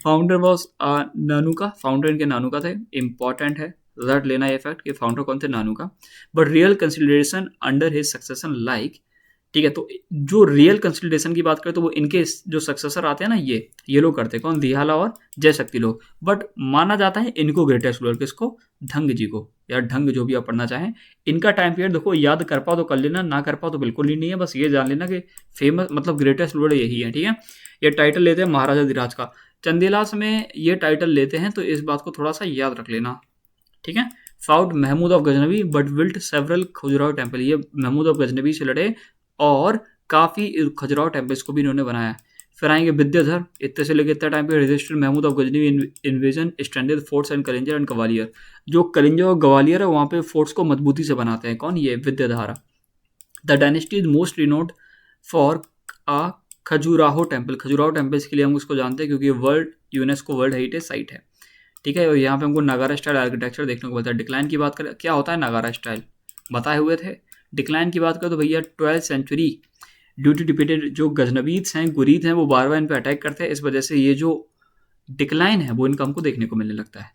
फाउंडर वॉज नानुका, फाउंडर इनके नानुका थे। इंपॉर्टेंट है रट लेना ये फैक्ट कि फाउंडर कौन थे, Nannuka. But real consideration under his succession like, ठीक है। तो जो रियल कंसिडरेशन की बात करें तो वो इनके जो सक्सेसर आते हैं ना, ये लोग करते हैं, कौन, दिहाला और जय शक्ति लोग। बट माना जाता है इनको ग्रेटेस्ट रूलर, किसको, ढंग जी को, या ढंग, जो भी आप पढ़ना चाहें। इनका टाइम पीरियड देखो, याद कर पाओ तो कर लेना, ना कर पाओ तो बिल्कुल ही नहीं है, बस ये जान लेना कि फेमस मतलब ग्रेटेस्ट रूलर यही है, ठीक है। ये टाइटल लेते हैं महाराजा धीराज का। चंदेलास में ये टाइटल लेते हैं, तो इस बात को थोड़ा सा याद रख लेना, ठीक है। Fought Mahmud of Ghaznavi but built several Khajuraho temple, ये महमूद ऑफ गजनवी से लड़े और काफ़ी खजुराहो टेम्पल्स को भी इन्होंने बनाया। फिर आएंगे विद्याधर, इतने से लेकर इतना टाइम पे registered Mahmud of Ghaznavi invasion standard forts and Kalinjar and Gwalior, जो कलिंजर और ग्वालियर है वहाँ पे फोर्ट्स को मजबूती से बनाते हैं, कौन, ये Vidyadhar. The dynasty is most renowned for uh Khajuraho temple, Khajuraho temples के लिए हम उसको जानते हैं क्योंकि world UNESCO world heritage site है, ठीक है। और यहाँ पे हमको नागारा स्टाइल आर्किटेक्चर देखने को मिलता है। डिक्लाइन की बात करें, क्या होता है नागारा स्टाइल, बताए हुए थे। डिक्लाइन की बात करें तो भैया 12th सेंचुरी, ड्यू टू डिपेटेड जो गजनवीद हैं, गुरीद हैं, वो बार बार इन पर अटैक करते हैं, इस वजह से ये जो डिक्लाइन है वो इनका हमको देखने को मिलने लगता है।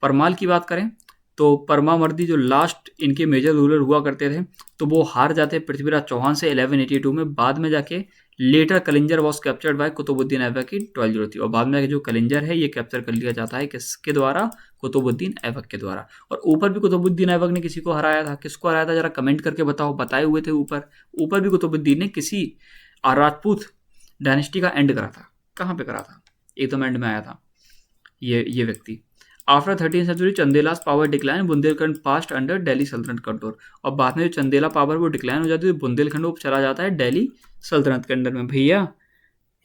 परमाल की बात करें तो परमावर्दी जो लास्ट इनके मेजर रूलर हुआ करते थे, तो वो हार जाते हैं पृथ्वीराज चौहान से 1182 में। बाद में जाके later Kalinjar was captured by Qutbuddin Aibak की 1203, और बाद में जो कलिंजर है ये कैप्चर कर लिया जाता है किसके द्वारा, कुतुबुद्दीन ऐबक के द्वारा। और ऊपर भी कुतुबुद्दीन ऐबक ने किसी को हराया था, किसको हराया था जरा कमेंट करके बताओ, बताए हुए थे ऊपर भी कुतुबुद्दीन ने किसी राजपूत डायनेस्टी का एंड करा था। कहाँ पे करा था, एकदम एंड में आया था ये व्यक्ति। After 13th century Chandelas power decline, Bundelkhand passed under Delhi Saltanat control, और बाद में जो चंदेला पावर वो डिक्लाइन हो जाती है, बुंदेलखंड वो चला जाता है दिल्ली सल्तनत के अंडर में। भैया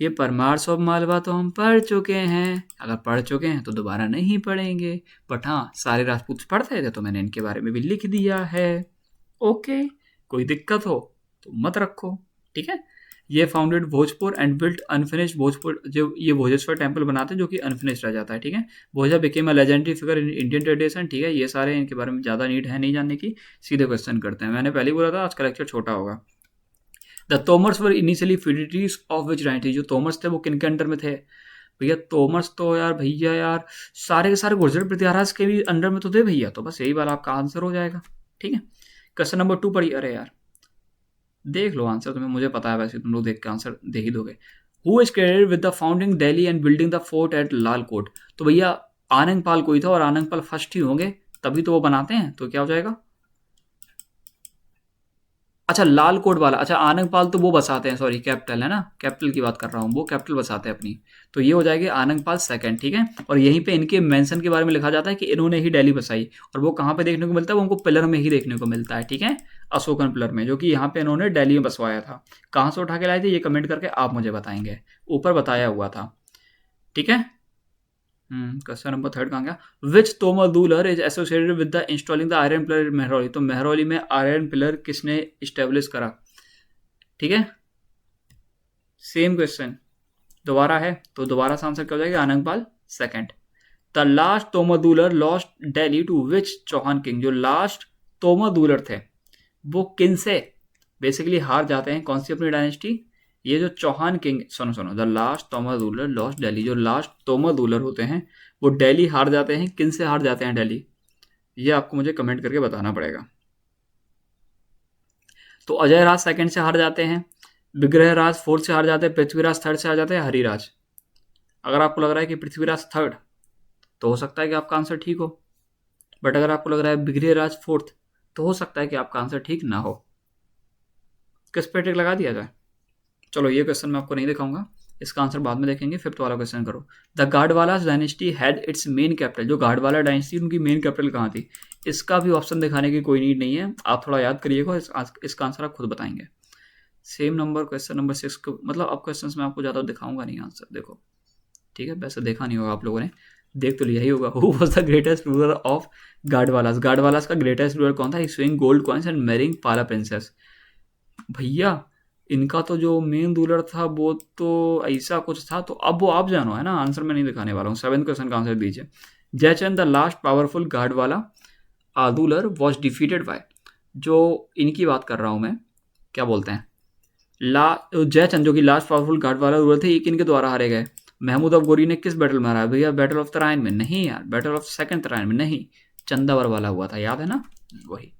ये परमार ऑफ मालवा तो हम पढ़ चुके हैं, अगर पढ़ चुके हैं तो दोबारा नहीं पढ़ेंगे, बट हाँ सारे राजपूत पढ़ते थे तो मैंने इनके बारे में भी लिख दिया है। ओके, कोई दिक्कत हो तो मत रखो, ठीक है। ये founded Bhojpur and built unfinished Bhojpur, जो ये भोजेश्वर टेम्पल बनाते हैं जो कि अनफिनिश्ड रह जाता है, ठीक है। Bhoja became a legendary figure in Indian tradition, ठीक है। ये सारे इनके बारे में ज़्यादा नीड है नहीं जानने की, सीधे क्वेश्चन करते हैं। मैंने पहले ही बोला था आज का लेक्चर छोटा होगा। The Tomars were initially feudatories of which dynasty, जो तोमर्स थे वो किन के अंडर में थे भैया, तोमर्स तो यार भैया यार सारे के सारे गुर्जर पृथ्वीराज के भी अंडर में तो थे भैया, तो बस यही वाला आपका आंसर हो जाएगा, ठीक है। क्वेश्चन नंबर 2 पढ़िए, अरे यार देख लो आंसर, तुम्हें मुझे पता है वैसे तुम लोग देख के आंसर दे ही दोगे। Who is credited with the founding Delhi and building the fort at Lal Kot, तो भैया आनंदपाल कोई था, और आनंदपाल फर्स्ट ही होंगे तभी तो वो बनाते हैं, तो क्या हो जाएगा, अच्छा लाल कोट वाला, अच्छा आनंदपाल तो वो बसाते हैं, सॉरी कैपिटल है ना, कैपिटल की बात कर रहा हूँ, वो कैपिटल बसाते हैं अपनी, तो ये हो जाएगी आनंदपाल सेकंड, ठीक है। और यहीं पे इनके मेंशन के बारे में लिखा जाता है कि इन्होंने ही दिल्ली बसाई, और वो कहाँ पे देखने को मिलता है, वो उनको पिलर में ही देखने को मिलता है, ठीक है, अशोकन पिलर में, जो कि यहाँ पे इन्होंने दिल्ली में बसवाया था। कहाँ से उठा के लाए थे ये कमेंट करके आप मुझे बताएंगे, ऊपर बताया हुआ था, ठीक है। क्वेश्चन नंबर 3 कहाँ गया, which Tomar ruler is associated with the installing the iron pillar Mehrauli, तो मेहरौली में आयरन पिलर किसने इस्टेब्लिश करा, ठीक है। सेम क्वेश्चन दोबारा है, तो दोबारा से आंसर क्या हो जाएगा, Anandpal second. The last Tomar ruler lost Delhi to which Chauhan king, जो लास्ट तोमर रूलर थे वो किन से बेसिकली हार जाते हैं, कौन सी अपनी डायनेस्टी, ये जो चौहान किंग, सुनो the last Tomar ruler lost Delhi, जो लास्ट तोमर रूलर होते हैं वो दिल्ली हार जाते हैं, किन से हार जाते हैं दिल्ली, ये आपको मुझे कमेंट करके बताना पड़ेगा। तो अजय राज सेकंड से हार जाते हैं, विग्रहराज फोर्थ से हार जाते हैं, पृथ्वीराज थर्ड से हार जाते हैं, हरिराज। अगर आपको लग रहा है कि पृथ्वीराज थर्ड, तो हो सकता है कि आपका आंसर ठीक हो, बट अगर आपको लग रहा है विग्रहराज फोर्थ, तो हो सकता है कि आपका आंसर ठीक ना हो। किस पे टिक लगा दिया जाए? चलो ये क्वेश्चन मैं आपको नहीं दिखाऊंगा, इसका आंसर बाद में देखेंगे। फिफ्थ वाला क्वेश्चन करो। The Gahadavalas dynasty had its main capital, जो गाडवाला डायनेस्टी उनकी मेन कैपिटल कहाँ थी? इसका भी ऑप्शन दिखाने की कोई नीड नहीं है, आप थोड़ा याद करिएगा, इसका आंसर आप खुद बताएंगे। सेम नंबर क्वेश्चन नंबर 6 को, मतलब अब क्वेश्चन में आपको ज़्यादा दिखाऊंगा नहीं आंसर, देखो ठीक है, वैसे देखा नहीं होगा आप लोगों ने, देख तो लिया ही होगा। Who was the greatest ruler of Gahadavalas? Gahadavalas का ग्रेटेस्ट रूलर कौन था? Swing gold coins and marrying Pala princess. भैया इनका तो जो मेन रूलर था वो तो ऐसा कुछ था, तो अब वो आप जानो, है ना, आंसर मैं नहीं दिखाने वाला हूँ। 7th क्वेश्चन का आंसर दीजिए। Jaichand the last powerful Gahadavala ruler was defeated by, जो इनकी बात कर रहा हूँ मैं, क्या बोलते हैं, जयचंद जो कि लास्ट पावरफुल गाडवाला रूलर थे, एक इनके द्वारा हारे गए। महमूद ऑफ गोरी ने किस बैटल में हराया? भैया बैटल ऑफ तराइन में नहीं यार, बैटल ऑफ सेकंड तराइन में नहीं, चंदावर वाला हुआ था, याद है ना, वही।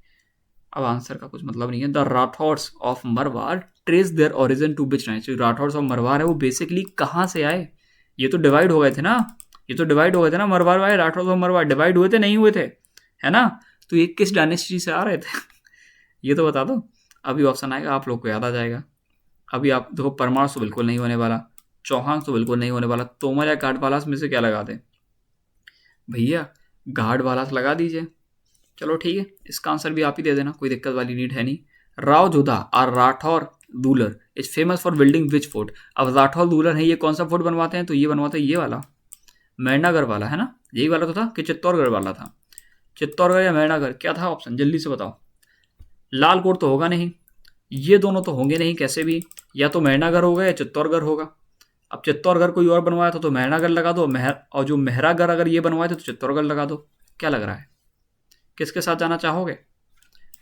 अब आंसर का कुछ मतलब नहीं है। The Rathores of Marwar trace their origin to which dynasty? Rathores of Marwar है वो बेसिकली कहाँ से आए? ये तो डिवाइड हो गए थे ना, ये तो डिवाइड हो गए थे ना, मरवार वाले राठौर्स ऑफ मरवार डिवाइड हुए थे, नहीं हुए थे, है ना? तो ये किस डायनेस्टी से आ रहे थे? ये तो बता दो। अभी ऑप्शन आएगा, आप लोग को याद आ जाएगा। अभी आप देखो, परमार तो बिल्कुल नहीं होने वाला, चौहान तो बिल्कुल नहीं होने वाला, तोमर या गाडवालास में से क्या लगा दें? भैया गाडवालास लगा दीजिए। चलो ठीक है, इसका आंसर भी आप ही दे देना, कोई दिक्कत वाली नीड है नहीं। राव जोधा और Rathore ruler is famous for building which fort? अब राठौर रूलर है, ये कौन सा फोर्ट बनवाते हैं? तो ये बनवाते हैं ये वाला, मैरनागढ़ वाला, है ना? यही वाला तो था कि चित्तौड़गढ़ वाला था? चित्तौड़गढ़ या मैरनागढ़, क्या था ऑप्शन, जल्दी से बताओ। लाल कोट तो होगा नहीं, ये दोनों तो होंगे नहीं कैसे भी, या तो मैरनागढ़ होगा या चित्तौड़गढ़ होगा। अब चित्तौड़गढ़ कोई और बनवाया था तो मैरनागढ़ लगा दो, और जो मेहरागढ़ अगर ये बनवाए थे तो चित्तौड़गढ़ लगा दो। क्या लग रहा है, किसके साथ जाना चाहोगे?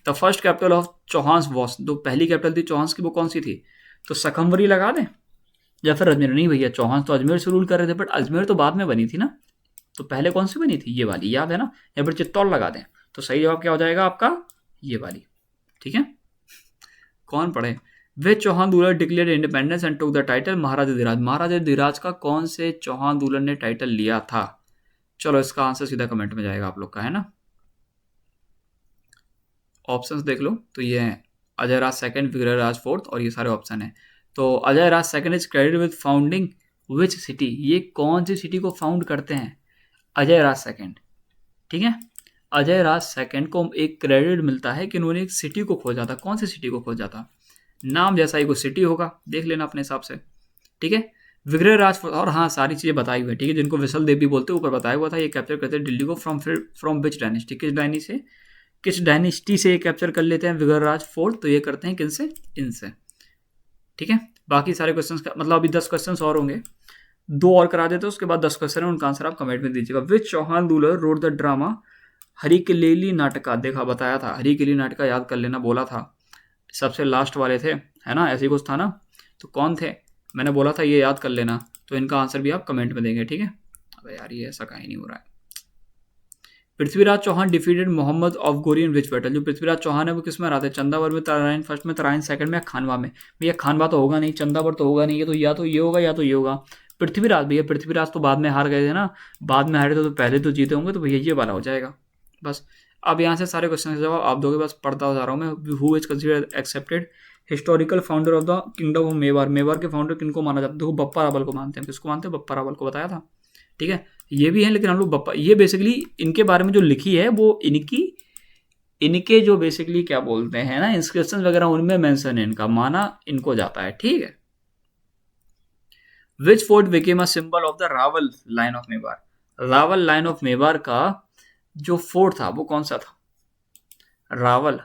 The first capital of Chauhans was, जो पहली कैपिटल थी चौहान्स की वो कौन सी थी? तो सकंवरी लगा दें या फिर अजमेर? नहीं भैया, चौहान तो अजमेर से रूल कर रहे थे, बट अजमेर तो बाद में बनी थी ना, तो पहले कौन सी बनी थी? ये वाली, याद है ना? या फिर चित्तौड़ लगा दें? तो सही जवाब क्या हो जाएगा आपका? ये वाली, ठीक है। कौन पढ़े? Way Chauhan ruler declare independence and took the title Maharaja Dhiraj? Maharaja Dhiraj का कौन से चौहान रूलर ने टाइटल लिया था? चलो इसका आंसर सीधा कमेंट में जाएगा आप लोग का, है ना? ऑप्शंस देख लो, तो ये हैं अजय राज सेकंड, विग्रहराज फोर्थ, और ये सारे ऑप्शन हैं। तो Ajay Raj second is credit with founding which city? ये कौन सी सिटी को फाउंड करते हैं? अजय राज सेकंड, ठीक है। अजय राज सेकंड को एक क्रेडिट मिलता है कि उन्होंने एक सिटी को खोजा था। कौन सी सिटी को खोजा था? नाम जैसा ही कोई सिटी होगा, देख लेना अपने हिसाब से, ठीक है। विग्रहराज, और हाँ सारी चीज़ें बताई हुई है, ठीक है, जिनको विसल देव भी बोलते हैं, ऊपर बताया हुआ था। ये कैप्चर करते हैं दिल्ली को फ्रॉम विच डायनेस्टी? किस डायनेस्टी से ये कैप्चर कर लेते हैं विग्रहराज फोर्थ? तो ये करते हैं किनसे? इनसे, ठीक है। बाकी सारे क्वेश्चंस का मतलब अभी 10 क्वेश्चंस और होंगे, 2 और करा देते हैं, उसके बाद 10 क्वेश्चन है, उनका आंसर आप कमेंट में दीजिएगा। Which Chauhan ruler wrote the drama Harikeli Nataka? देखा, बताया था, हरिकेली नाटका याद कर लेना, बोला था, सबसे लास्ट वाले थे, है ना, ऐसे ही कुछ था ना। तो कौन थे? मैंने बोला था ये याद कर लेना, तो इनका आंसर भी आप कमेंट में देंगे, ठीक है। अबे यार ये ऐसा कहीं नहीं हो रहा है। पृथ्वीराज चौहान डिफीटेड मोहम्मद ऑफ गोरी इन विच बैटल? जो पृथ्वीराज चौहान है वो किस में हराते हैं? चंदावर में, तराइन फर्स्ट में, तराइन सेकंड में, खानवा में? भैया खानवा तो होगा नहीं, चंदावर तो होगा नहीं, ये तो या तो ये होगा या तो ये होगा। पृथ्वीराज, भैया पृथ्वीराज तो बाद में हार गए थे ना, बाद में हारे थे तो पहले तो जीते होंगे, तो भैया ये वाला हो जाएगा बस। अब यहाँ से सारे क्वेश्चन के जवाब आप दोगे, बस पढ़ता जा रहा हूँ मैं। Who is considered accepted historical founder of the kingdom of Mewar? Mewar के फाउंडर किनको माना जाता है? देखो बप्पा रावल को मानते हैं। किसको मानते हैं? बप्पा रावल को, बताया था, ठीक है। ये भी है, लेकिन हम लोग बप्पा, ये बेसिकली इनके बारे में जो लिखी है वो इनके जो बेसिकली क्या बोलते हैं ना, इंस्क्रिप्शन वगैरह उनमें मेंशन है, इनका माना इनको जाता है, ठीक है। Which fort became a symbol of the Rawal line of Mewar? Rawal line of Mewar का जो फोर्ट था वो कौन सा था? रावल,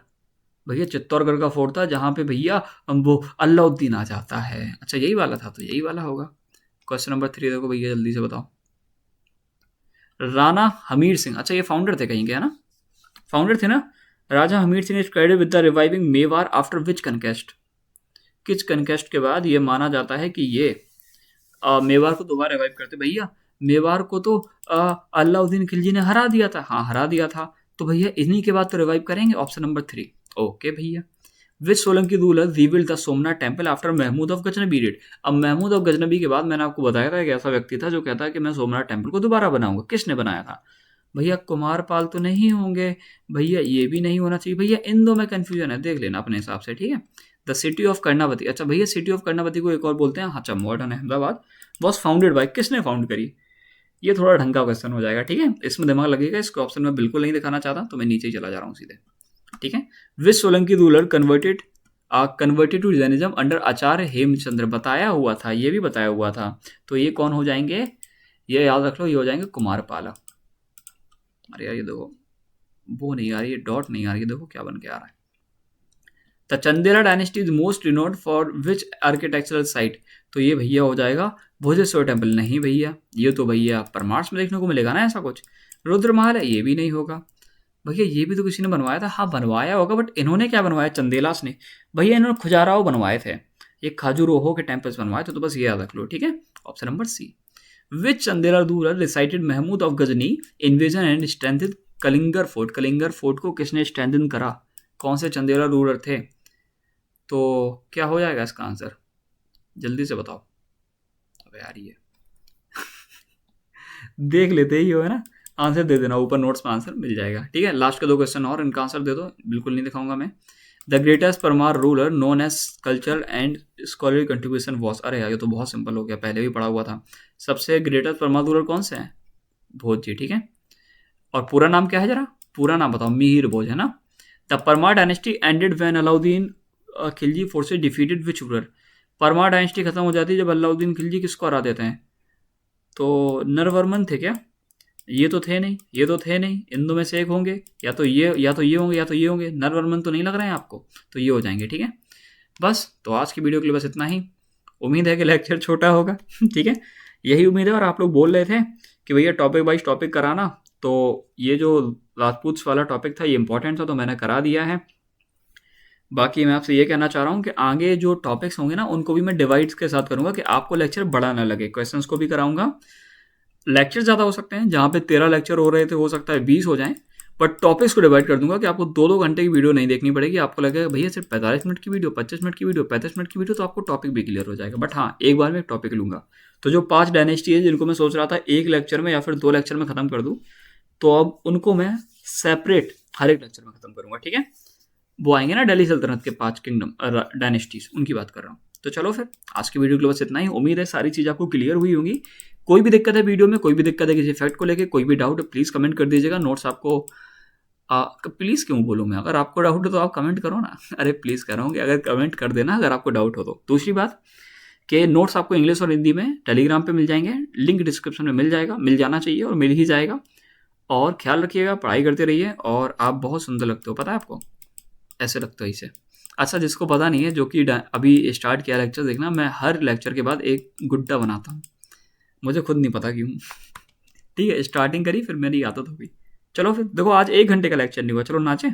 भैया चित्तौड़गढ़ का फोर्ट था, जहां पे भैया वो अलाउद्दीन आ जाता है। अच्छा यही वाला था, तो यही वाला होगा। क्वेश्चन नंबर 3 देखो भैया, जल्दी से बताओ। राणा हमीर सिंह, अच्छा ये फाउंडर थे कहीं के, है ना, फाउंडर थे ना। Raja Hamir Singh is credited with the reviving Mewar after which conquest? किस कनकेस्ट के बाद ये माना जाता है कि ये मेवार को दोबारा रिवाइव करते? भैया मेवार को तो अलाउद्दीन खिलजी ने हरा दिया था, हाँ हरा दिया था, तो भैया इन्हीं के बाद तो रिवाइव करेंगे, ऑप्शन नंबर 3। ओके भैया, which Solanki ruler rebuild the Somnath temple after Mahmud of Ghaznavi did. अब महमूद ऑफ गजनबी के बाद मैंने आपको बताया था एक ऐसा व्यक्ति था जो कहता है कि मैं सोमनाथ टेम्पल को दोबारा बनाऊंगा। किसने बनाया था? भैया कुमारपाल तो नहीं होंगे, भैया ये भी नहीं होना चाहिए, भैया इन दो में कंफ्यूजन है, देख लेना अपने हिसाब से, ठीक है। द सिटी ऑफ कर्णावती, अच्छा भैया सिटी ऑफ कर्णावती को एक और बोलते हैं, अच्छा modern Ahmedabad was founded by, किसने फाउंड करी? ये थोड़ा ढंग का क्वेश्चन हो जाएगा, ठीक है, इसमें दिमाग लगेगा। इसको ऑप्शन में बिल्कुल नहीं दिखाना चाहता तो मैं नीचे ही चला जा रहा हूँ सीधे, ठीक है। Which Solanki ruler converted to Jainism under Acharya Hemachandra, बताया हुआ था, ये भी बताया हुआ था। तो ये कौन हो जाएंगे? ये याद रख लो, ये हो जाएंगे कुमारपाला। अरे यार ये देखो वो नहीं आ रही है, डॉट नहीं आ रही है, देखो क्या बन के आ रहा है। The Chandela dynasty is most renowned for which architectural site, तो ये भैया हो जाएगा भोजेश्वर टेम्पल। नहीं भैया, ये तो भैया परमार्श में देखने को मिलेगा ना ऐसा कुछ। रुद्र महल है, ये भी नहीं होगा। भैया ये भी तो किसी ने बनवाया था, हाँ बनवाया होगा, बट इन्होंने क्या बनवाया? चंदेलास ने। भैया इन्होंने खुजाराओ बनवाए थे, ये खाजुरोहो के टेम्पल्स बनवाए थे, तो बस ये याद रख लो, ठीक है। Option number C. Which Chandela ruler resisted Mahmud of Ghazni invasion and strengthened Kalinjar fort, Kalinjar fort को किसने स्ट्रेंथन करा? कौन से चंदेला रूलर थे? तो क्या हो जाएगा इसका आंसर? जल्दी से बताओ। अबे यार ये देख लेते ही हो, है ना। आंसर दे देना, ऊपर नोट्स में आंसर मिल जाएगा, ठीक है। लास्ट के दो क्वेश्चन और, इनका आंसर दे दो, बिल्कुल नहीं दिखाऊंगा मैं। The greatest Parmar ruler known as culture and scholarly contribution was, अरे यार ये तो बहुत सिंपल हो गया, पहले भी पढ़ा हुआ था। सबसे ग्रेटेस्ट परमार रूलर कौन से हैं? भोज जी, ठीक है। और पूरा नाम क्या है जरा, पूरा नाम बताओ। मिहिर भोज, है ना। The Parmar dynasty ended when Alauddin Khilji forces defeated which ruler, Parmar dynasty खत्म हो जाती है जब अलाउद्दीन खिलजी किसको हरा देते हैं? तो नरवर्मन थे क्या? ये तो थे नहीं, ये तो थे नहीं, इन दो में से एक होंगे, या तो ये होंगे या तो ये होंगे। नरवर्मन तो नहीं लग रहे हैं आपको, तो ये हो जाएंगे, ठीक है। बस तो आज की वीडियो के लिए बस इतना ही। उम्मीद है कि लेक्चर छोटा होगा ठीक है, यही उम्मीद है। और आप लोग बोल रहे थे कि भैया टॉपिक वाइज टॉपिक कराना, तो ये जो राजपूत वाला टॉपिक था ये इंपॉर्टेंट था, तो मैंने करा दिया है। बाकी मैं आपसे ये कहना चाह रहा हूँ कि आगे जो टॉपिक्स होंगे ना उनको भी मैं डिवाइड्स के साथ करूँगा कि आपको लेक्चर बड़ा ना लगे। क्वेश्चंस को भी कराऊंगा, लेक्चर ज़्यादा हो सकते हैं, जहाँ पे 13 लेक्चर हो रहे थे हो सकता है 20 हो जाएं, बट टॉपिक्स को डिवाइड कर दूंगा कि आपको 2-2 घंटे की वीडियो नहीं देखनी पड़ेगी। आपको लगेगा भैया सिर्फ 45 मिनट की वीडियो, 25 मिनट की वीडियो, 35 मिनट की वीडियो, तो आपको टॉपिक भी क्लियर हो जाएगा। बट हाँ, एक बार में एक टॉपिक लूँगा। तो जो 5 डायनेस्टी है जिनको मैं सोच रहा था एक लेक्चर में या फिर 2 लेक्चर में ख़त्म कर दूँ, तो अब उनको मैं सेपरेट हर एक लेक्चर में ख़त्म करूँगा, ठीक है। वो आएंगे ना दिल्ली सल्तनत के 5 किंगडम डायनेस्टीज, उनकी बात कर रहा हूँ। तो चलो फिर आज की वीडियो के लिए बस इतना ही। उम्मीद है सारी चीज़ आपको क्लियर हुई होंगी। कोई भी दिक्कत है वीडियो में, कोई भी दिक्कत है किसी फैक्ट को लेके, कोई भी डाउट है, प्लीज़ कमेंट कर दीजिएगा। नोट्स आपको प्लीज़ क्यों बोलूँ मैं, अगर आपको डाउट है तो आप कमेंट करो ना अरे प्लीज़ कह रहा हूँ कि अगर कमेंट कर देना अगर आपको डाउट हो तो। दूसरी बात कि नोट्स आपको इंग्लिश और हिंदी में टेलीग्राम पे मिल जाएंगे, लिंक डिस्क्रिप्शन में मिल जाएगा, मिल जाना चाहिए और मिल ही जाएगा। और ख्याल रखिएगा, पढ़ाई करते रहिए, और आप बहुत सुंदर लगते हो, पता है आपको, ऐसे लगता है इसे। अच्छा, जिसको पता नहीं है, जो कि अभी स्टार्ट किया लेक्चर देखना, मैं हर लेक्चर के बाद एक गुड्डा बनाता हूँ, मुझे खुद नहीं पता क्यों ठीक है, स्टार्टिंग करी फिर मेरी आदत हो गई। चलो फिर देखो, आज 1 घंटे का लेक्चर नहीं हुआ, चलो नाचे।